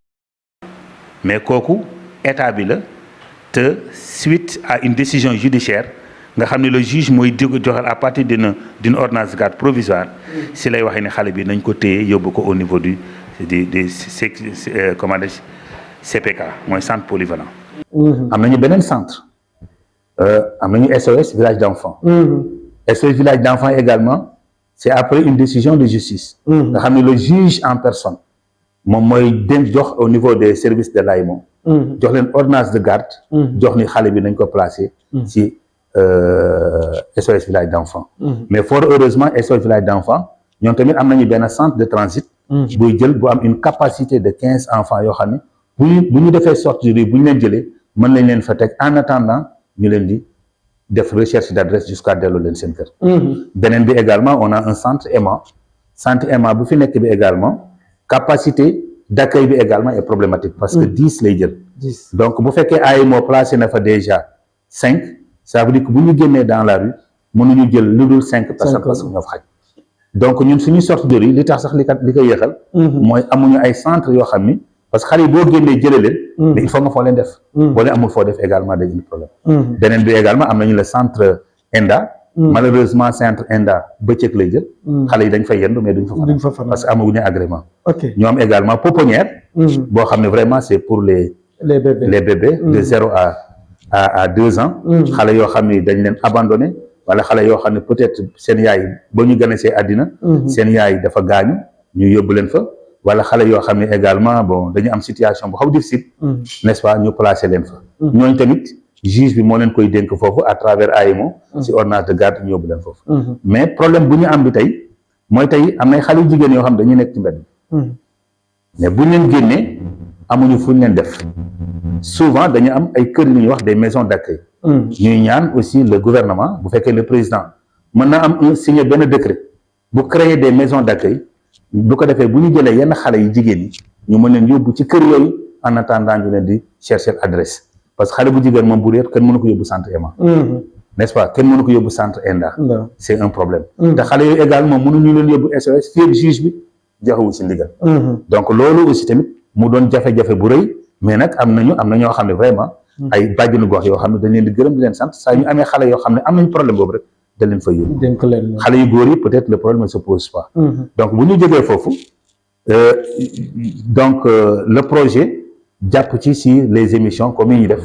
mais kooku état bi la te suite à une décision judiciaire nga xam ne le juge mooy di ko joxal à partir d'une ordonnance de garde provisoire si lay waxee ne xale bi nañ ko téye yóbbu ko au niveau du comment dire CPK mooy centre polyvalent. am nañu beneen centre am nañu SOS village d'enfants. SOS village d'enfants également c'est après une décision de justice. nga xam ne le juge en personne moom mooy den jox au niveau des services de l'AEMO. jox leen ordonnance de garde. jox ni xale bi nañ ko placer. ci SOS village d'enfants. mais fort heureusement SOS village d'enfants ñoom tamit am nañu benn centre de transit. buy jël bu am une capacité de 15 enfants yoo xam ne bu ñu defee sortie bu ñu leen jëlee mën nañ leen fa teg en attendant ñu leen di def recherche d'adresse jusqu'à delloo leen seen kër. beneen bi également on a un centre EMA centre EMA bu fi nekk bi également capacité d'accueil bi également est problématique parce que 10 lay jël. donc bu fekkee AEMO placé na fa déjà 5 ça veut dire que bu ñu génnee dans la rue mënuñu jël lu dul 5 personnes parce que ñoo fa xaj. donc ñun suñu sortie de rue li tax sax li ko yéexal. mooy amuñu ay centres yoo xam ni parce que xale yi boo génnee jëlee leen. mais il faut nga foo leen def. boo leen amul foo def également dañuy problème. beneen bi également am nañu le centre ENDA. malheureusement centre ENDA bëccëg lay jël. xale yi dañ fay yendu mais duñ fa fanaan parce que amaguñu agrément. ñu am également pouponnière. boo xam ne vraiment c'est pour les bébés de 0 à 2 ans. xale yoo xam ne dañ leen abandonné. wala xale yoo xam ne peut-être seen yaay ba ñu gën a see àddina. seen yaay dafa gaañu ñu yóbbu leen fa. wala xale yoo xam ne également bon dañu am situation bu xaw difficile. n'est-ce pas ñu placer leen fa. ñooñu tamit juge bi moo leen koy dénk foofu à travers AEMO. si ordonnance de garde ñu yóbbu leen foofu. mais problème bu ñu am bi tey mooy tey am na xale yu jigéen yoo xam ne dañuy nekk ci mbedd. mais bu ñu leen génnee amuñu fu ñu leen def. souvent dañu am ay kër yu ñuy wax des maisons d'accueil. ñuy ñaan aussi le gouvernement bu fekkee le président mën na am signer benn décret bu créer des maisons d'accueil bu ko defee bu ñu jëlee yenn xale yu jigéen yi ñu mën leen yóbbu ci kër yooyu en attendant ñu leen di chercher adresse parce que xale bu jigéen moom bu réer kenn mënu ko yóbbu centre EMA. n'est-ce pas kenn mënu ko yóbbu centre ENDA. c'est un problème. te xale yooyu également mënuñu leen yóbbu SOS fii juge bi joxewul ci ndigal. donc loolu aussi tamit mu doon jafe-jafe bu rëy mais nag am na ñoo xam ne vraiment. ay bàjjenu gox yoo xam ne dañ leen di gërëm di leen sant saa ñu amee xale yoo xam ne am nañ problème boobu rek dañ leen fay yóbbu. xale yu góor yi peut-être le problème ne se pose pas. donc bu ñu jógee foofu donc le projet jàpp ci les émissions comme yi ñu def.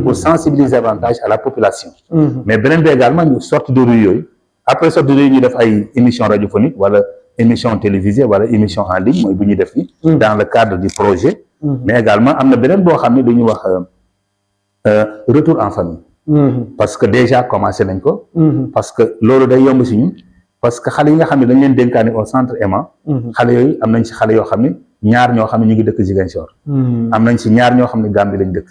pour sensibiliser davantage à la population. mais beneen bi également ñu sortie de rue yooyu après sortie de rue ñu def ay émissions radiophoniques wala émissions télévisées wala émissions en ligne mooy bu ñuy def fii. dans le cadre du projet. mais également am na beneen boo xam ne dañuy wax. Retour en famille. parce que déjà commencé nañ ko. parce que loolu day yomb si ñun parce que xale yi nga xam ne dañ leen dénkaane au centre EMA. xale yooyu am nañ si xale yoo xam ne ñaar ñoo xam ne ñu ngi dëkk Ziguinchor. am nañ si ñaar ñoo xam ne Gambie lañ dëkk.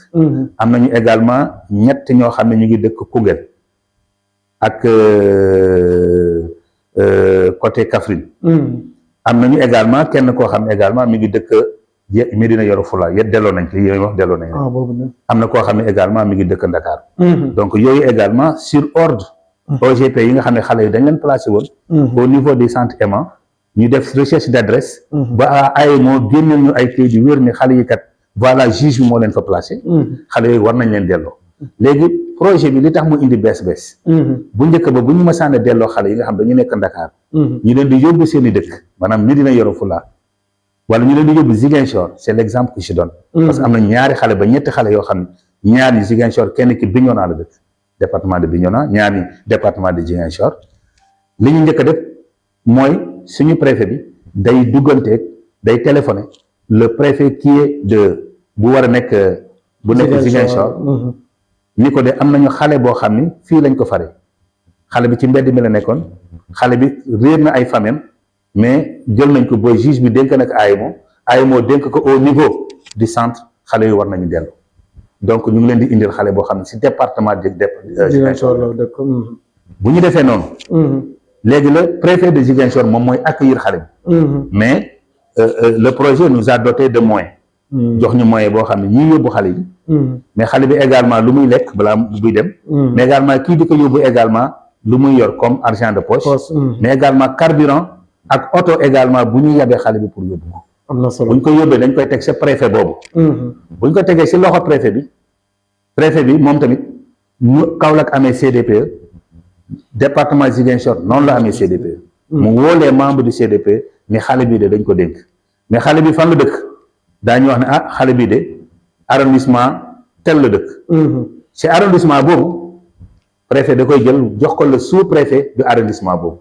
am nañu également ñett ñoo xam ne ñu ngi dëkk Koungheul ak côté Kaffrine. am nañu également kenn koo xam ne également mi ngi dëkk. Médina Yoro Fula delloo nañ li wax delloo nañ am na koo xam ne également mi ngi dëkk Dakar. donc yooyu également sur ordre OGP yi nga xam ne xale yi dañ leen placé woon au niveau des centres EMA ñu def recherche d'adresse ba AEMO génneel ñu ay kayit yu wér ni xale yi kat voilà juge bi moo leen fa placé xale yooyu war nañ leen delloo léegi projet bi li tax mu indi bees bu njëkk ba bu ñu mësaan a delloo xale yi nga xam dañu nekk Dakar ñu leen di yóbbu seen i dëkk maanaam Médina Yoro Foulah wala ñu leen di yóbbu Ziguinchor c'est l'exemple que je donne parce que am na ñaari xale ba ñetti xale yoo xam ne ñaar ñi Ziguinchor kenn ki Bignona la dëkk département de Bignona ñaar ñi département de Ziguinchor li ñu njëkk a def mooy suñu préfet bi day dugganteeg day téléphoner le préfet qui est de bu war a nekk bu nekk Ziguinchor ni ko de am nañu xale boo xam ni fii lañ ko fare xale bi ci mbedd mi la nekkoon xale bi réer na ay famem mais jël nañ ko booy juge bi dénk nag AEMO dénk ko au niveau du centre xale yu war nañu dellu donc ñu ngi leen di indil xale boo xam ne si département de Ziguinchor bu ñu defee noonu léegi le préfet de Ziguinchor moom mooy accueillir xale bi mais le projet nous a doté de moyens jox ñu moyen boo xam ne ñii yóbbu xale bi mais xale bi également lu muy lekk balaa buy dem mais également kii di ko yóbbu également lu muy yor comme argent de poche mais également carburant ak oto également bu ñu yabee xale bi pour yóbbu ko am na solo bu ñu ko yóbbee dañ koy teg sa préfet boobu bu ñu ko tegee si loxo préfet bi moom tamit ñu Kaolack amee CDPE département Ziguinchor noonu la amee CDPE mu woo les membres du CDPE ni xale bii de dañ ko dénk mais xale bi fan la dëkk daañu wax ne xale bii de arrondissement tel la dëkk ci arrondissement boobu préfet da koy jël jox ko le sous-préfet du arrondissement boobu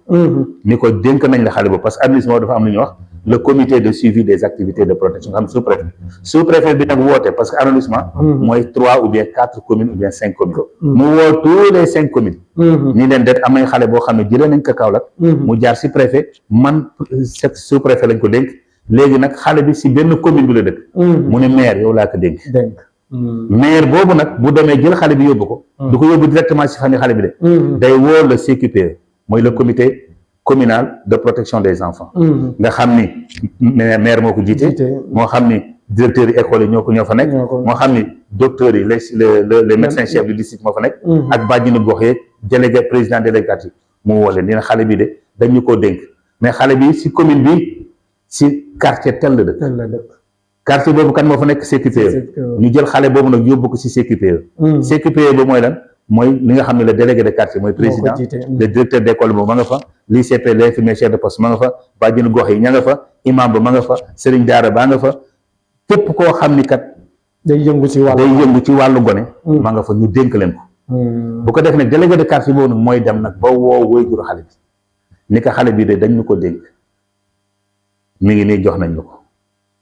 ni ko dénk nañ la xale boobu parce que arrondissement dafa am lu ñuy wax le comité de suivi des activités de protection xam sous-préfet bi nag woote parce que arrondissement mooy 3 ou bien 4 communes ou bien 5 communes mu woo tous les 5 communes ñi leen det am nañ xale boo xam ne jëlee nañ ko Kaolack mu jaar si préfet man sous-préfet lañ ko dénk léegi nag xale bi si benn commune bi la dëkk mu ne maire yow laa ko dénk maire boobu nag bu demee jël xale bi yóbbu ko du ko yóbbu directement si famille xale bi de day woo le CQPE mooy le comité communal de protection des enfants nga xam ni maire moo ko jiite moo xam ni directeurs yi école yi ñoo fa nekk moo xam ni docteurs yi les médecins chefs du district moo fa nekk ak bàjjenu gox yeeg délégué président délégatif mu woo leen dina xale bi de dañu koo dénk mais xale bi si commune bi si quartier tel la dëkk quartier boobu kan moo fa nekk CQPE ñu jël xale boobu nag yóbbu ko si CQPE CQPE ba mooy lan mooy li nga xam ne le délégué de quartier mooy président le directeur d'école boobu ma nga fa l'ICP l'infirmier chef de poste ma nga fa bàjjenu gox yi ña nga fa imam ba ma nga fa sëriñ daara baa nga fa képp koo xam ni kat day yëngu ci wàllu gone ma nga fa ñu dénk leen ko bu ko def nag délégué de quartier boobu nag mooy dem nag ba woo waajuru xale bi ni ko xale bi de dañ ñu ko dénk mi ngi nii jox nañ la ko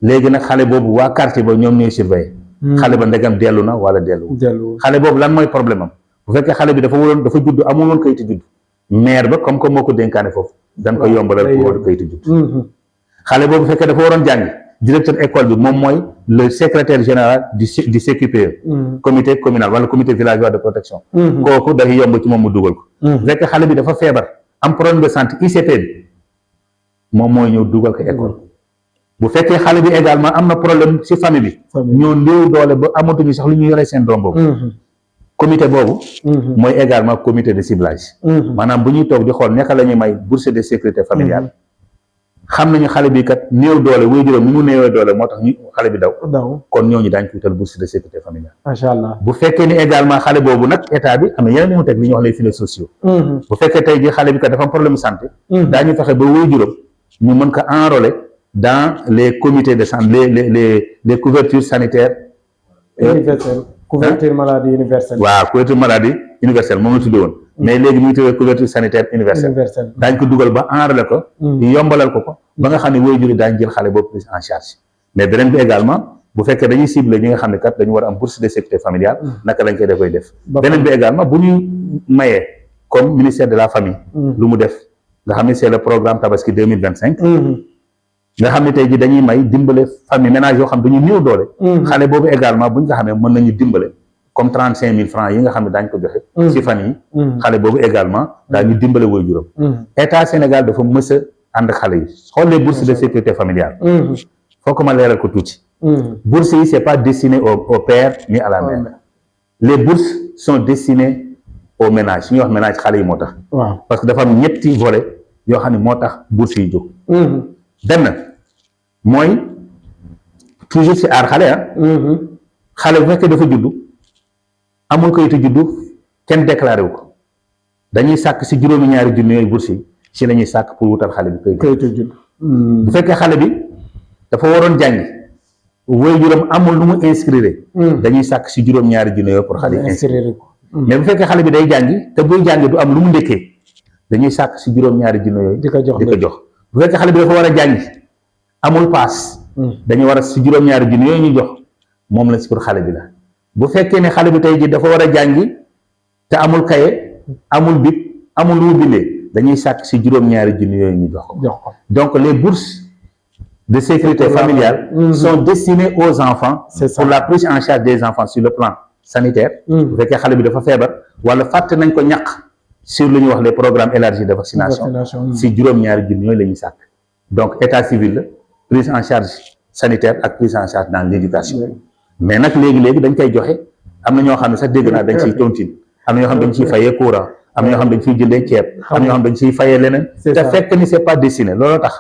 léegi nag xale boobu waa quartier ba ñoom ñooy surveiller xale ba ndegam dellu na wala dellu xale boobu lan mooy problème am bu fekkee xale bi dafa judd amul woon kayitu judd maire ba comme que moo ko dénkaane foofu dañ ko yombalal pour wut kayitu judd xale boobu fekkee dafa waroon jàngi directeur école bi moom mooy le secrétaire général du CQPE comité communal wala comité villageois de protection kooku dafay yomb ci moom mu dugal ko bu fekkee xale bi dafa feebar am problème de santé ICP bi moom mooy ñëw dugal ko école bu fekkee xale bi également am na problème ci famille bi ñoo néew doole ba amatuñu sax lu ñu yoree seen doom boobu comité boobu mooy également comité de ciblage maanaam bu ñuy toog di xool naka la ñuy may bourse de sécurité familiale xam nañu xale bi kat néew doole wuy juróom ni mu néewee doole moo tax ñu xale bi daw kon ñooñu daañ ko wutal bourse de sécurité familiale macha allah bu fekkee ni également xale boobu nag état bi am na yeneen ni mu teg li ñuy wax les filets sociaux bu fekkee tey ji xale bi kat dafa am problème santé daañu fexe ba wuy juróom ñu mën ko enrôler dans les comités de santé les couvertures sanitaires universelles couverture maladie universelle waaw couverture maladie universelle moom la tuddee woon mais léegi mu ngi tuddee couverture sanitaire universelle daañ ko dugal ba enrôler ko yombalal ko ba nga xam ne waajur yi daañ jël xale boobu prise en charge mais beneen bi également bu fekkee dañuy ciblé ñi nga xam ne kat dañu war a am bourse de sécurité familiale naka lañ koy def beneen bi également bu ñuy mayee comme ministère de la famille lu mu def nga xam ne c'est le programme Tabaski 2025 nga xam ne tey ji dañuy may dimbale famille ménage yoo xam dañuy néew doole xale boobu également buñ ko xamee mën nañu dimbale comme 35 000 francs yi nga xam ne daañ ko joxe ci fan yi xale boobu également daañu dimbale woy juróom état Sénégal dafa mës a ànd xale yi xool les bourses de sécurité familiale faut que ma leeral ko tuuti bourses yi c'est pas destiné au père ni à la mère les bourses sont destinées au ménage ñuy wax ménage xale yi moo tax parce que dafa am ñetti volets yoo xam ne moo tax bourse yi jóg. benn mooy toujours si aar xale xale bu fekkee dafa juddu amul kayitu juddu kenn déclaré wu ko dañuy sàkk si juróomi ñaari junni yooyu bourse yi si la ñuy sàkk pour wutal xale bi kayitu juddu. bu fekkee xale bi dafa waroon jàngi waajuram amul lu mu inscrire. dañuy sàkk si juróom-ñaari junni yooyu pour xale yi inscrire ko. mais bu fekkee xale bi day jàngi te buy jàngi du am lu mu ndékkee dañuy sàkk si juróom-ñaari junni yooyu. di ko jox bu fekkee xale bi dafa war a jàngi amul paas. dañuy war a si juróom-ñaari junni yooyu ñu jox moom la si pour xale bi la. bu fekkee ne xale bi tey ji dafa war a jàngi te amul kaye amul bic amul lu mu bindee dañuy sàkk si juróom-ñaari junni yooyu ñu jox ko. donc les bourses de sécurité familiale sont destinées aux enfants pour la prise en charge des enfants sur le plan sanitaire. bu fekkee xale bi dafa feebar wala fàtte nañ ko ñàkk sur lu ñuy wax les programmes élargis de vaccination si juróom-ñaari junni yooyu la ñuy sàkk. donc état civil la prise en charge sanitaire ak prise en charge dans l'éducation. mais nag léegi dañ koy joxe am na ñoo xam ne sax dégg naa dañ ciy tontine am na ñoo xam ne dañ ciy fayee courant am na ñoo xam ne dañ ciy jëndee ceeb am na ñoo xam ne dañ ciy fayee leneen te fekk ni c'est pas destiné looloo tax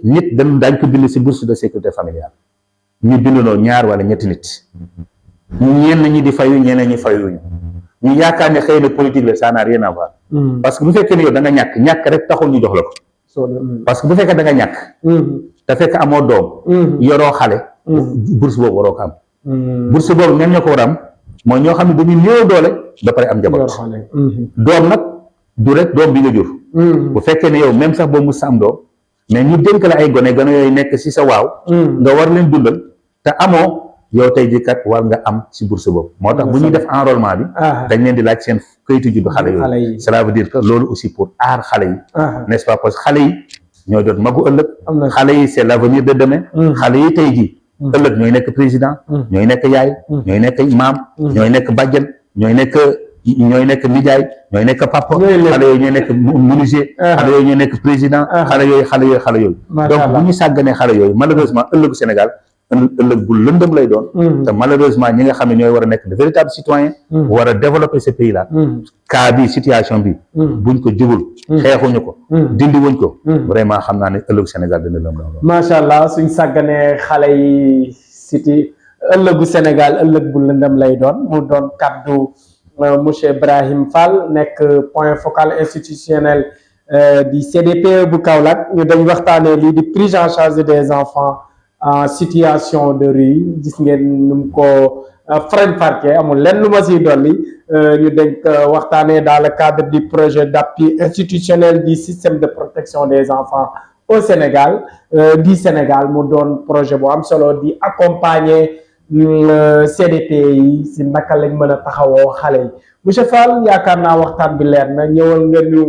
nit dañ ko bind si bourse de sécurité familiale ñu bindunoo ñaar wala ñetti nit ñenn ñi di fayu ñeneen ñi fayuñu ñu yaakaar ne xëy na politique la ça n'a rien à voir parce que bu fekkee ne yow da nga ñàkk rek taxul ñu jox la ko parce que bu fekkee da nga ñàkk te fekk amoo doom yoroo xale bourse boobu waroo ko am bourse boobu ñan ñoo ko war a am mooy ñoo xam ne dañuy néew doole ba pare am njaboot doom nag du rek doom bi nga jur bu fekkee ne yow même sax boobu mu sa am doom mais ñu dénk la ay gone yooyu nekk si sa waaw nga war leen dundal te amoo yow tey jii kat war nga am si bourse boobu moo tax bu ñuy def enrôlement bi dañ leen di laaj seen kayitu juddu xale yooyu cela veut dire que loolu aussi pour aar xale yi n'est-ce pas parce que xale yi ñoo jot magu ëllëg xale yi c'est l'avenir de demain xale yi tey jii ëllëg ñooy nekk président ñooy nekk yaay ñooy nekk maam ñooy nekk bàjjen ñooy nekk nijaay ñooy nekk papa xale yooyu ñooy nekk menuisier xale yooyu ñooy nekk président xale yooyu donc bu ñu sàgganee xale yooyu malheureusement ëllëgu Sénégal ëllëg bu lëndëm lay doon te malheureusement ñi nga xam ne ñooy war a nekk de véritables citoyens war a développer ce pays là cas bi situation bi buñ ko jubul xeexuñu ko dindi wuñ ko vraiment xam naa ne ëllëgu Sénégal dina lëm lool macha allah suñ sàgganee xale yi ëllëgu Sénégal ëllëg bu lëndëm lay doon mu doon kaddu monsieur Ibrahim Fall nekk point focal institutionnel du CDPE bu Kaolack ñu dañ waxtaanee lii di prise en charge des enfants en situation de rue gis ngeen nu mu ko faram-fàccee amul lenn lu ma siy dolli ñu dañ waxtaanee dans le cadre du projet d'appui institutionnel du système de protection des enfants au Sénégal du Sénégal mu doon projet bu am solo di accompagner CDP yi si naka lañ mën a taxawoo xale yi monsieur Fall yaakaar naa waxtaan bi leer na ñëwal nga ñu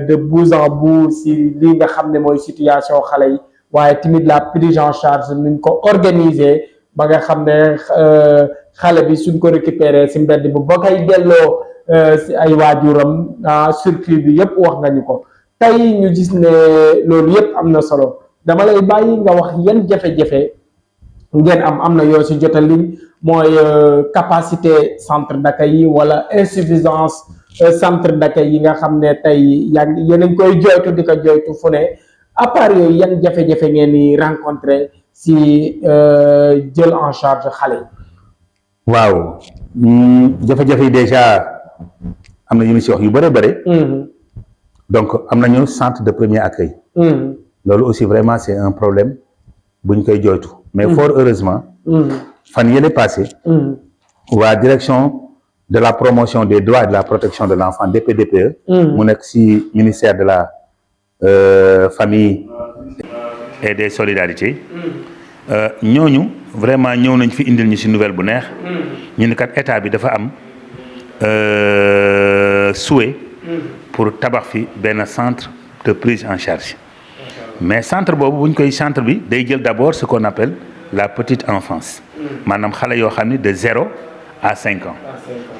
de bout en bout si lii nga xam ne mooy situation xale yi waaye tamit la prise en charge nuñ ko organiser ba nga xam ne xale bi suñ ko récupérer si mbedd bi ba koy delloo si ay waajuram circuit bi yëpp wax nga ñu ko tey ñu gis ne loolu yëpp am na solo dama lay bàyyi nga wax yan jafe-jafe ngeen am na yoo si jotal li mooy capacité centre d'accueil yi wala insuffisance centre d'accueil yi nga xam ne tey yéen a ngi koy joytu di ko joytu fu ne à part yooyu yan jafe-jafe ngeen di rencontrer si jël en charge xale yi. waaw jafe-jafe yi déjà am na yu ñu si wax yu bëri. donc am nañu centre de premier accueil. loolu aussi vraiment c'est un problème buñ koy joytu. mais fort heureusement. fan yële passé. waa direction de la promotion des droits et de la protection de l'enfant DPDPE. mu nekk si ministère de la famille et des solidarités. ñooñu vraiment ñëw nañ fi indil ñu ci nouvelle bu neex. ñu ne kat état bi dafa am souhait. pour tabax fi benn centre de prise en charge. mais centre boobu bu ñu koy centre bi day jël d'abord ce qu'on appelle la petite enfance. maanaam xale yoo xam ne de 0 à 5 ans.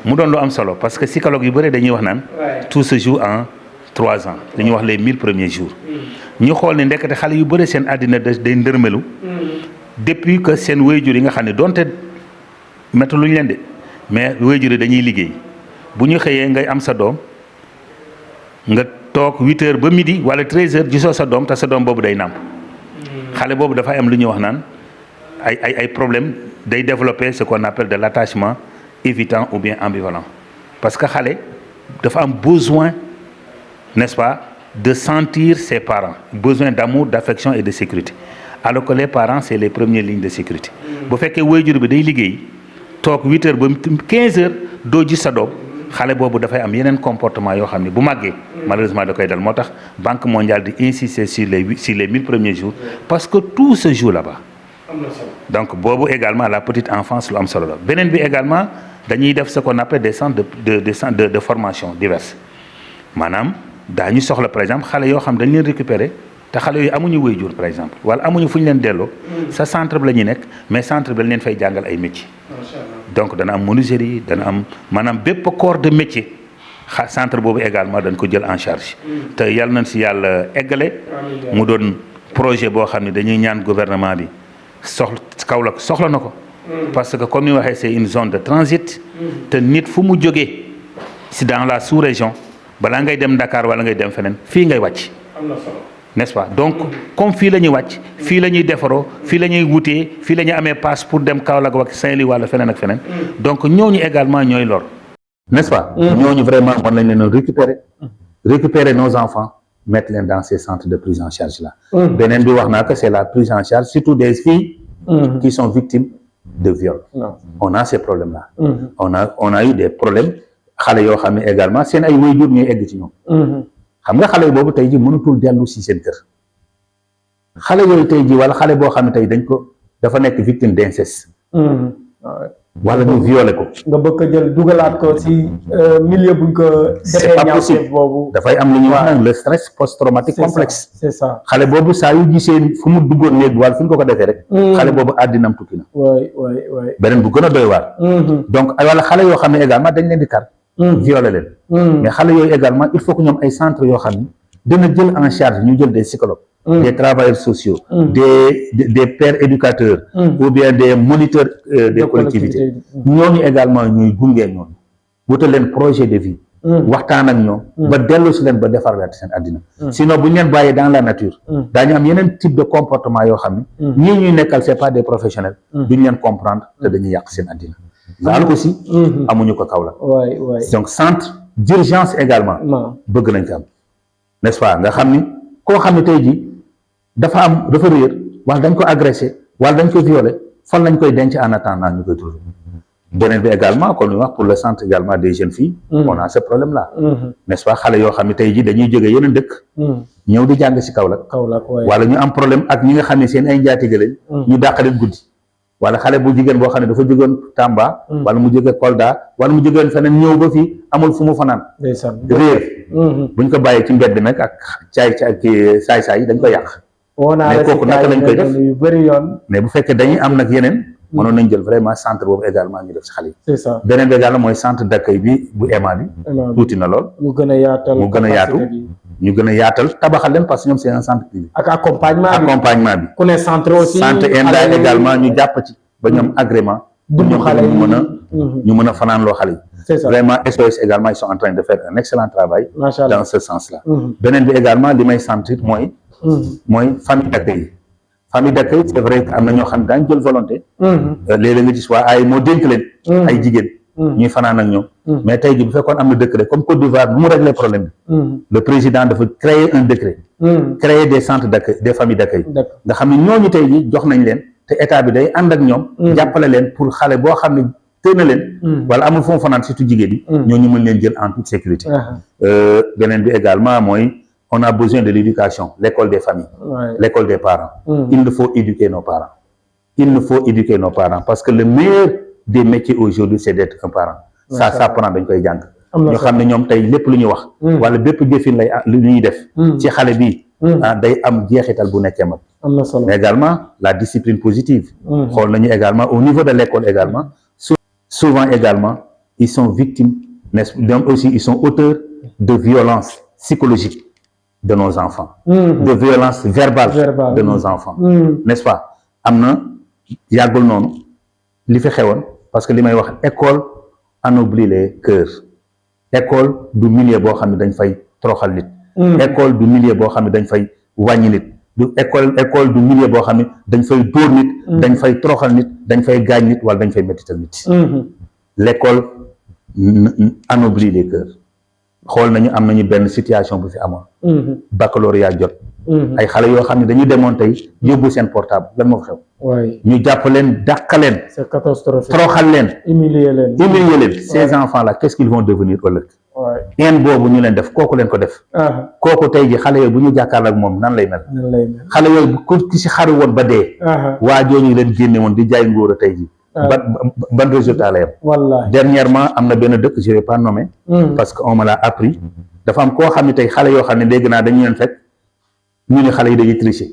mu doon lu am solo parce que psychologue yu bëri dañuy wax naan. tout se joue en 3 ans dañuy wax les 1000 premiers jours. ñu xool ne ndekete xale yu bëri seen àddina day ndërmelu. depuis que seen waajur yi nga xam ne donte métti luñ leen de mais waajur yi dañuy liggéey bu ñu xëyee ngay am sa doom nga toog 8 heures ba midi wala 13 heures gisoo sa doom te sa doom boobu day nàmp xale boobu dafay am lu ñuy wax naan ay problème day développer ce qu'on appelle de l'attachement évitant ou bien ambivalent parce que xale dafa am besoin n'est-ce pas de sentir ses parents besoin d'amour d'affection et de sécurité alors que les parents c'est les premières lignes de sécurité bu fekkee waajur bi day liggéey toog 8 heures ba 15 heures doo gis sa doom xale boobu dafay am yeneen comportement yoo xam ne bu màggee malheureusement da koy dal moo tax Banque mondiale di insister sur les 1000 premiers jours parce que tout se joue là-bas donc boobu également la petite enfance lu am solo la beneen bi également dañuy def ce qu'on appelle des centres de formation diverses maanaam daañu soxla par exemple xale yoo xam dañ leen récupérer te xale yooyu amuñu waajur par exemple wala amuñu fu ñu leen delloo sa centre bi la ñuy nekk mais centre bi lañ leen fay jàngal ay métiers donc dana am menuiserie dana am maanaam bépp corps de métier centre boobu également dañ ko jël en charge te yàlla nañ si yàlla eggale mu doon projet boo xam ne dañuy ñaan gouvernement bi Kaolack soxla na ko parce que comme ni waxee c'est une zone de transit te nit fu mu jógee si dans la sous-région balaa ngay dem Dakar wala ngay dem feneen fii ngay wàcc n'est-ce pas donc comme fii la ñuy wàcc fii la ñuy defaroo fii la ñuy wutee fii la ñuy amee passe pour dem Kaolack ak Saint-Louis wala feneen ak feneen donc ñooñu également ñooy lor n'est-ce pas ñooñu vraiment mën nañ leen récupérer nos enfants mettre leen dans ces centres de prise en charge là beneen bi wax naa que c'est la prise en charge surtout des filles qui sont victimes de viol on a ces problèmes là on a eu des problèmes xale yoo xam ne également seen ay waajur ñooy egg ci ñoom xam nga xale boobu tey ji mënatul dellu si seen kër xale yooyu tey ji wala xale boo xam ne tey dafa nekk victime d'inceste wala ñu violé ko nga bëgg a jël dugalaat ko si milieu buñ ko c'est pas possible boobu dafay am lu ñuy wax nag le stress post-traumatique complexe c'est ça xale boobu saa yu gisee fu mu duggoon néeg wala fu ñu ko defee rek xale boobu àddinam tukki na waay beneen bu gën a doy waar donc wala xale yoo xam ne également dañ leen di kar violé leen mais xale yooyu également il faut que ñoom ay centres yoo xam ne dina jël en charge ñu jël des psychologues des travailleurs sociaux des pères éducateurs ou bien des moniteurs des collectivités ñooñu également ñuy gunge ñooñu wutal leen projet de vie waxtaan ak ñoom ba dellu si leen ba defarlaat seen àddina sinon bu ñu leen bàyyee dans la nature daañu am yeneen type de comportement yoo xam ne ñii ñuy nekkal c'est pas des professionnels duñ leen comprendre te dañuy yàq seen àddina loolu aussi amuñu ko Kaolack donc centre d'urgence également bëgg nañ ko am n'est-ce pas nga xam ni koo xam ne tey jii dafa réer wala dañ ko agressé wala dañ ko violé fan lañ koy denc en attendant ñu koy trouver beneen bi également comme ni wax pour le centre également des jeunes filles on a ce problème là n'est-ce pas xale yoo xam ne tey jii dañuy jógee yeneen dëkk ñëw di jàng si Kaolack wala ñu am problème ak ñi nga xam ne seen ay njaatige lañ ñu dàq leen guddi wala xale bu jigéen boo xam ne dafa jógoon Tamba wala mu jóge Kolda wala mu jógoon feneen ñëw ba fii amul fu mu fanaan réer buñ ko bàyyee ci mbedd nag ak saay-saay yi dañ koy yàq mais kooku naka lañ koy def mais bu fekkee dañuy am nag yeneen mënoon nañ jël vraiment centre boobu également ñu def si xale yi beneen bi également mooy centre d'accueil bi bu EMA bi tuuti na lool mu gën a yaatu ñu gën a yaatal tabaxal leen parce que ñoom c'est un centre privé ak accompagnement bi ku ne centre aussi centre ENDA également ñu jàpp ci ba ñoom agrément pour ñoom ñu mën a fanaan loo xale yi vraiment SOS également ils sont en train de faire un excellent travail dans ce sens là beneen bi également li may sentir mooy famille d'accueil c'est vrai que am na ñoo xam ne daañu jël volonté léeg-léeg nga gis waa ay moo dénk leen ay jigéen ñuy fanaan ak ñoom mais tey ji bu fekkoon am na décret comme Côte d'Ivoire bu mu régler problème bi le président dafa créer un décret créer des centres d'accueil des familles d'accueil nga xam ne ñooñu tey ji jox nañ leen te état bi day ànd ak ñoom jàppale leen pour xale boo xam ne tëj na leen wala amul fu mu fanaan surtout jigéen yi ñooñu mën leen jël en toute sécurité beneen bi également mooy on a besoin de l'éducation l'école des familles l'école des parents il nous faut éduquer nos parents parce que le meilleur des métiers aujourd'hui c'est d'être un parent ça s'apprend dañ koy jàng ñu xam ne ñoom tey lépp lu ñuy wax wala bépp jëfin lu ñuy def ci xale bi day am jeexital bu nekkee mag mais également la discipline positive xool nañu également au niveau de l'école également souvent également ils sont victimes donc aussi ils sont auteurs de violences psychologiques de nos enfants de violences verbales de nos enfants n'est-ce pas am na yàggul noonu li fi xewoon parce que li may wax école anoblit les cœurs école du milieu boo xam ne dañ fay toroxal nit école du milieu boo xam ne dañ fay wàññi nit, du école du milieu boo xam ne dañ fay dóor nit, dañ fay toroxal nit, dañ fay gaañ nit wala dañ fay mettital nit. L'école anoblit les cœurs. xool nañu am nañu benn situation bu fi amoon. baccalauréat jot. ay xale yoo xam ne dañu demoon tey yóbbu seen portable lan moo xew. ñu jàpp leen dàq leen. c'est catastrophique. toroxal leen. humilier leen. Ces enfants là qu'est-ce qu'ils vont devenir ëllëg. een boobu ñu leen def kooku leen ko def. kooku tey ji xale yooyu bu ñu jàkkaarloo ak moom nan lay mel. xale yooyu ku ci xaru woon ba dee. waa jooju leen génne woon di jaay ngóor a tey ji. ban résultat la yam. wallaahi dernièrement am na benn dëkk je vais pas nommer. parce que on me l'a appris. dafa am koo xam ne tey xale yoo xam ne dégg naa dañu leen fekk ñu ne xale yi dañuy tricher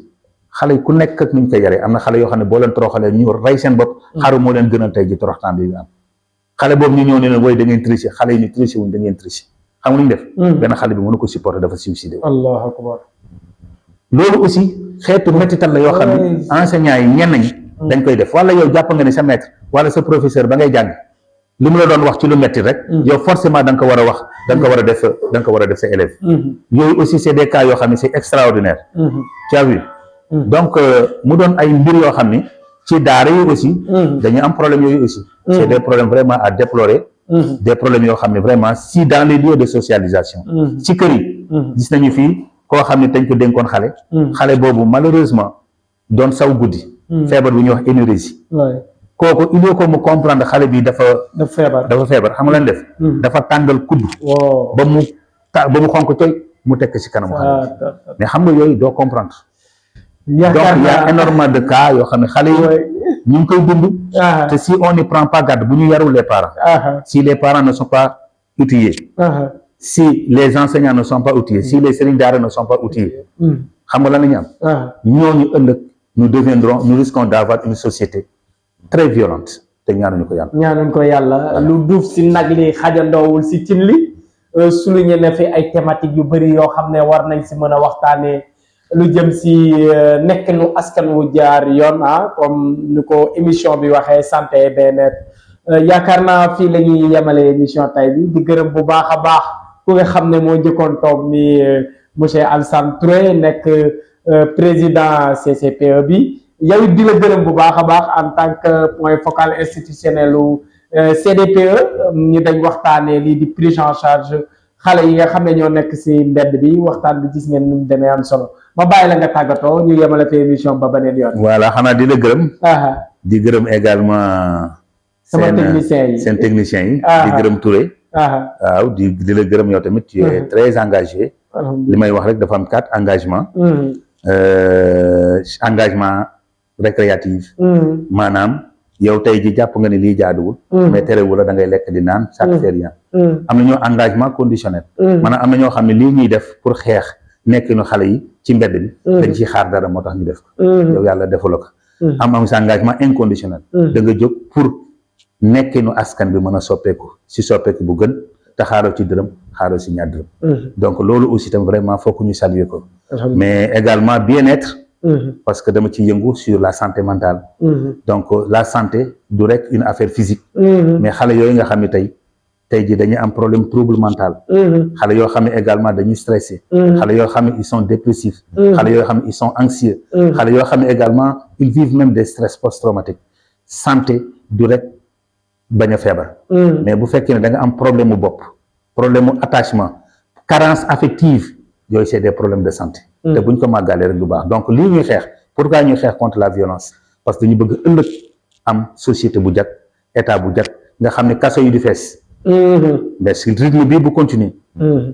xale yi ku nekk ak nuñ koy yaree am na xale yoo xam ne boo leen toroxalee ñu rey seen bopp. xaru moo leen gënal tey ji toroxtaan bi am. xale boobu ñu ñëw ne leen wooy da ngeen tricher xale yi ñu tricher wuñ da ngeen tricher xam nga lu ñu def. benn xale bi mënu ko supporter dafa suicidé. allahu akbar. loolu aussi xeetu métital la yoo xam ne enseignants yi ñenn ñi. dañ koy def wala yow jàpp nga ne sa maître wala sa professeur ba ngay jàng li mu la doon wax ci lu metti rek. yow forcément da nga ko war a wax da nga ko war a def da nga ko war a def sa élève. yooyu aussi c'est des cas yoo xam ne c'est extraordinaire. tu as vu. donc mu doon ay mbir yoo xam ni ci daara yi aussi. dañuy am problème yooyu aussi. c'est des problèmes vraiment à déplorer. des problèmes yoo xam ne vraiment si dans les lieux de socialisation. ci kër yi. gis nañu fii koo xam ne dañ ko dénkoon xale. xale boobu malheureusement doon saw guddi. feebar bi ñuy wax énurésie. kooku il faut que mu comprendre xale bi dafa feebar xam nga lan def. dafa tàngal kudd. ba mu xonk coy mu tekk ci kanamu xale mais xam nga yooyu doo comprendre. donc il y a énormément de cas yoo xam ne xale yi ñu ngi koy dund. te si on n'y prend pas garde bu ñu yarul les parents. si les parents ne sont pas outillés. si les enseignants ne sont pas outillés. si les sëriñ daara ne sont pas outillés. xam nga lan la ñu am. ñooñu ëllëg nous risquons d'avoir une société très violente te ñaanuñu ko yàlla. lu duuf si nag li xajandoowul si cin li souligné na fi ay thématiques yu bëri yoo xam ne war nañ si mën a waxtaanee lu jëm si nekk nu askan wu jaar yoon comme ni ko émission bi waxee santé et bien-être yaakaar naa fii la ñuy yemale émission tay bi di gërëm bu baax a baax ku nga xam ne moo njëkkoon toog ni monsieur Alassane Touré nekk président CCPE bi yow di la gërëm bu baax a baax en tant que point focal institutionnel u CDPE ñu dañ waxtaanee lii di prise en charge xale yi nga xam ne ñoo nekk si mbedd bi waxtaan bi gis ngeen nu mu demee am solo ma bàyyi la nga tàggatoo ñu yemale fi émission ba beneen yoon. voilà xanaa di la gërëm. di gërëm également. sama technicien yi seen technicien yi. di gërëm Touré. waaw di la gërëm yow tamit tu es très engagé. li may wax rek dafa am 4 engagements. engagement récréatif. maanaam yow tey ji jàpp nga ni lii jaaduwul. mais terewul la da ngay lekk di naan ça ne fait rien. am na ñoo engagement conditionnel. maanaam am na ñoo xam ne lii ñuy def pour xeex nekkinu xale yi ci mbedd bi. dañ ciy xaar dara moo tax ñu def ko. yow yàlla defaloo ko. am sa engagement inconditionnel. da nga jóg pour nekkinu askan bi mën a soppeeku si soppeeku bu gën te xaaroo ci dërëm xaaroo si ñaar dërëm. donc loolu aussi tam vraiment faut que ñu saluer ko. mais également bien-être. parce que dama ci yëngu sur la santé mentale. donc la santé du rek une affaire physique. mais xale yooyu nga xam ne tey ji dañuy am problème trouble mental. xale yoo xam ne également dañuy stressé. xale yoo xam ne ils sont dépressifs. xale yoo xam ne ils sont anxieux. xale yoo xam ne également ils vivent même des stress post-traumatiques. santé du rek bañ a feebar. mais bu fekkee ne da nga am problème mu bopp problème mu attachement carence affective yooyu c'est des problèmes de santé. te buñ ko màggalee rek du baax donc lii ñuy xeex pourquoi ñuy xeex contre la violence parce que dañu bëgg ëllëg am société bu jag état bu jag nga xam ne kaso yi di fees. mais si rythme bii bu continuer.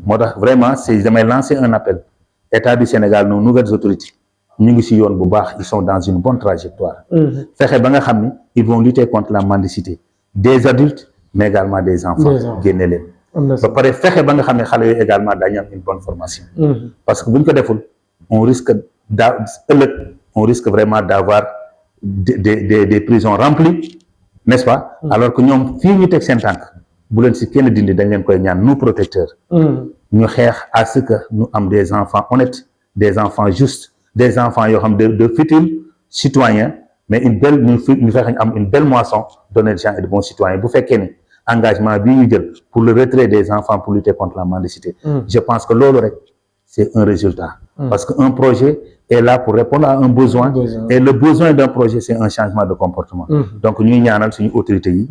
moo tax vraiment damay lancer un appel état du Sénégal nos nouvelles autorités ñu ngi si yoon bu baax ils sont dans une bonne trajectoire. fexe ba nga xam ne ils vont lutter contre la mendicité des adultes mais également des enfants. génne leen. ba pare fexe ba nga xam ne xale yooyu également daañu am une bonne formation. parce que buñ ko deful on risque on risque vraiment d'avoir des prisons remplies, n'est-ce pas? Alors que ñoom fii ñu teg seen tànk bu leen si kenn dindi dañ leen koy ñaan nous protecteurs. ñu xeex à ce que ñu am des enfants honnêtes des enfants justes des enfants yoo xam de futurs citoyens mais ñu fexe am une belle moisson d'honnêtes gens et de bons citoyens bu fekkee ni engagement bii ñu jël pour le retrait des enfants pour lutter contre la mendicité. Je pense que loolu rek c'est un résultat. Parce qu'un projet est là pour répondre à un besoin. Et le besoin d'un projet, c'est un changement de comportement. Donc, nous, ñaanal suñu autorités yi.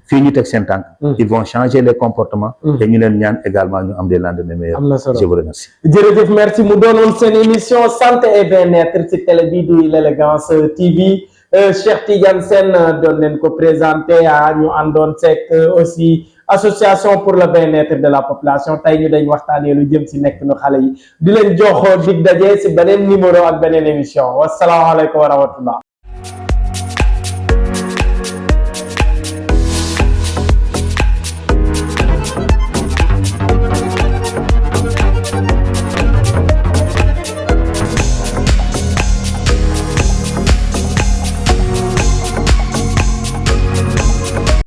Fii ñu teg seen tànk. Ils vont changer les comportements. Et ñu leen ñaan également ñu am des lendemains meilleurs. Je vous remercie. Jërëjëf, merci. Mu doonoon seen émission santé et bien-être ci télé bi di l'Élégance TV. Cheikh Tidiane Sène doon leen ko présenté ñu àndoon seeg aussi association pour le bien-être de la population tey ñu dañ waxtaanee lu jëm ci nekk nu xale yi di leen jox dig daje ci beneen numéro ak beneen émission wasalaamaaleykum wa rahmatullah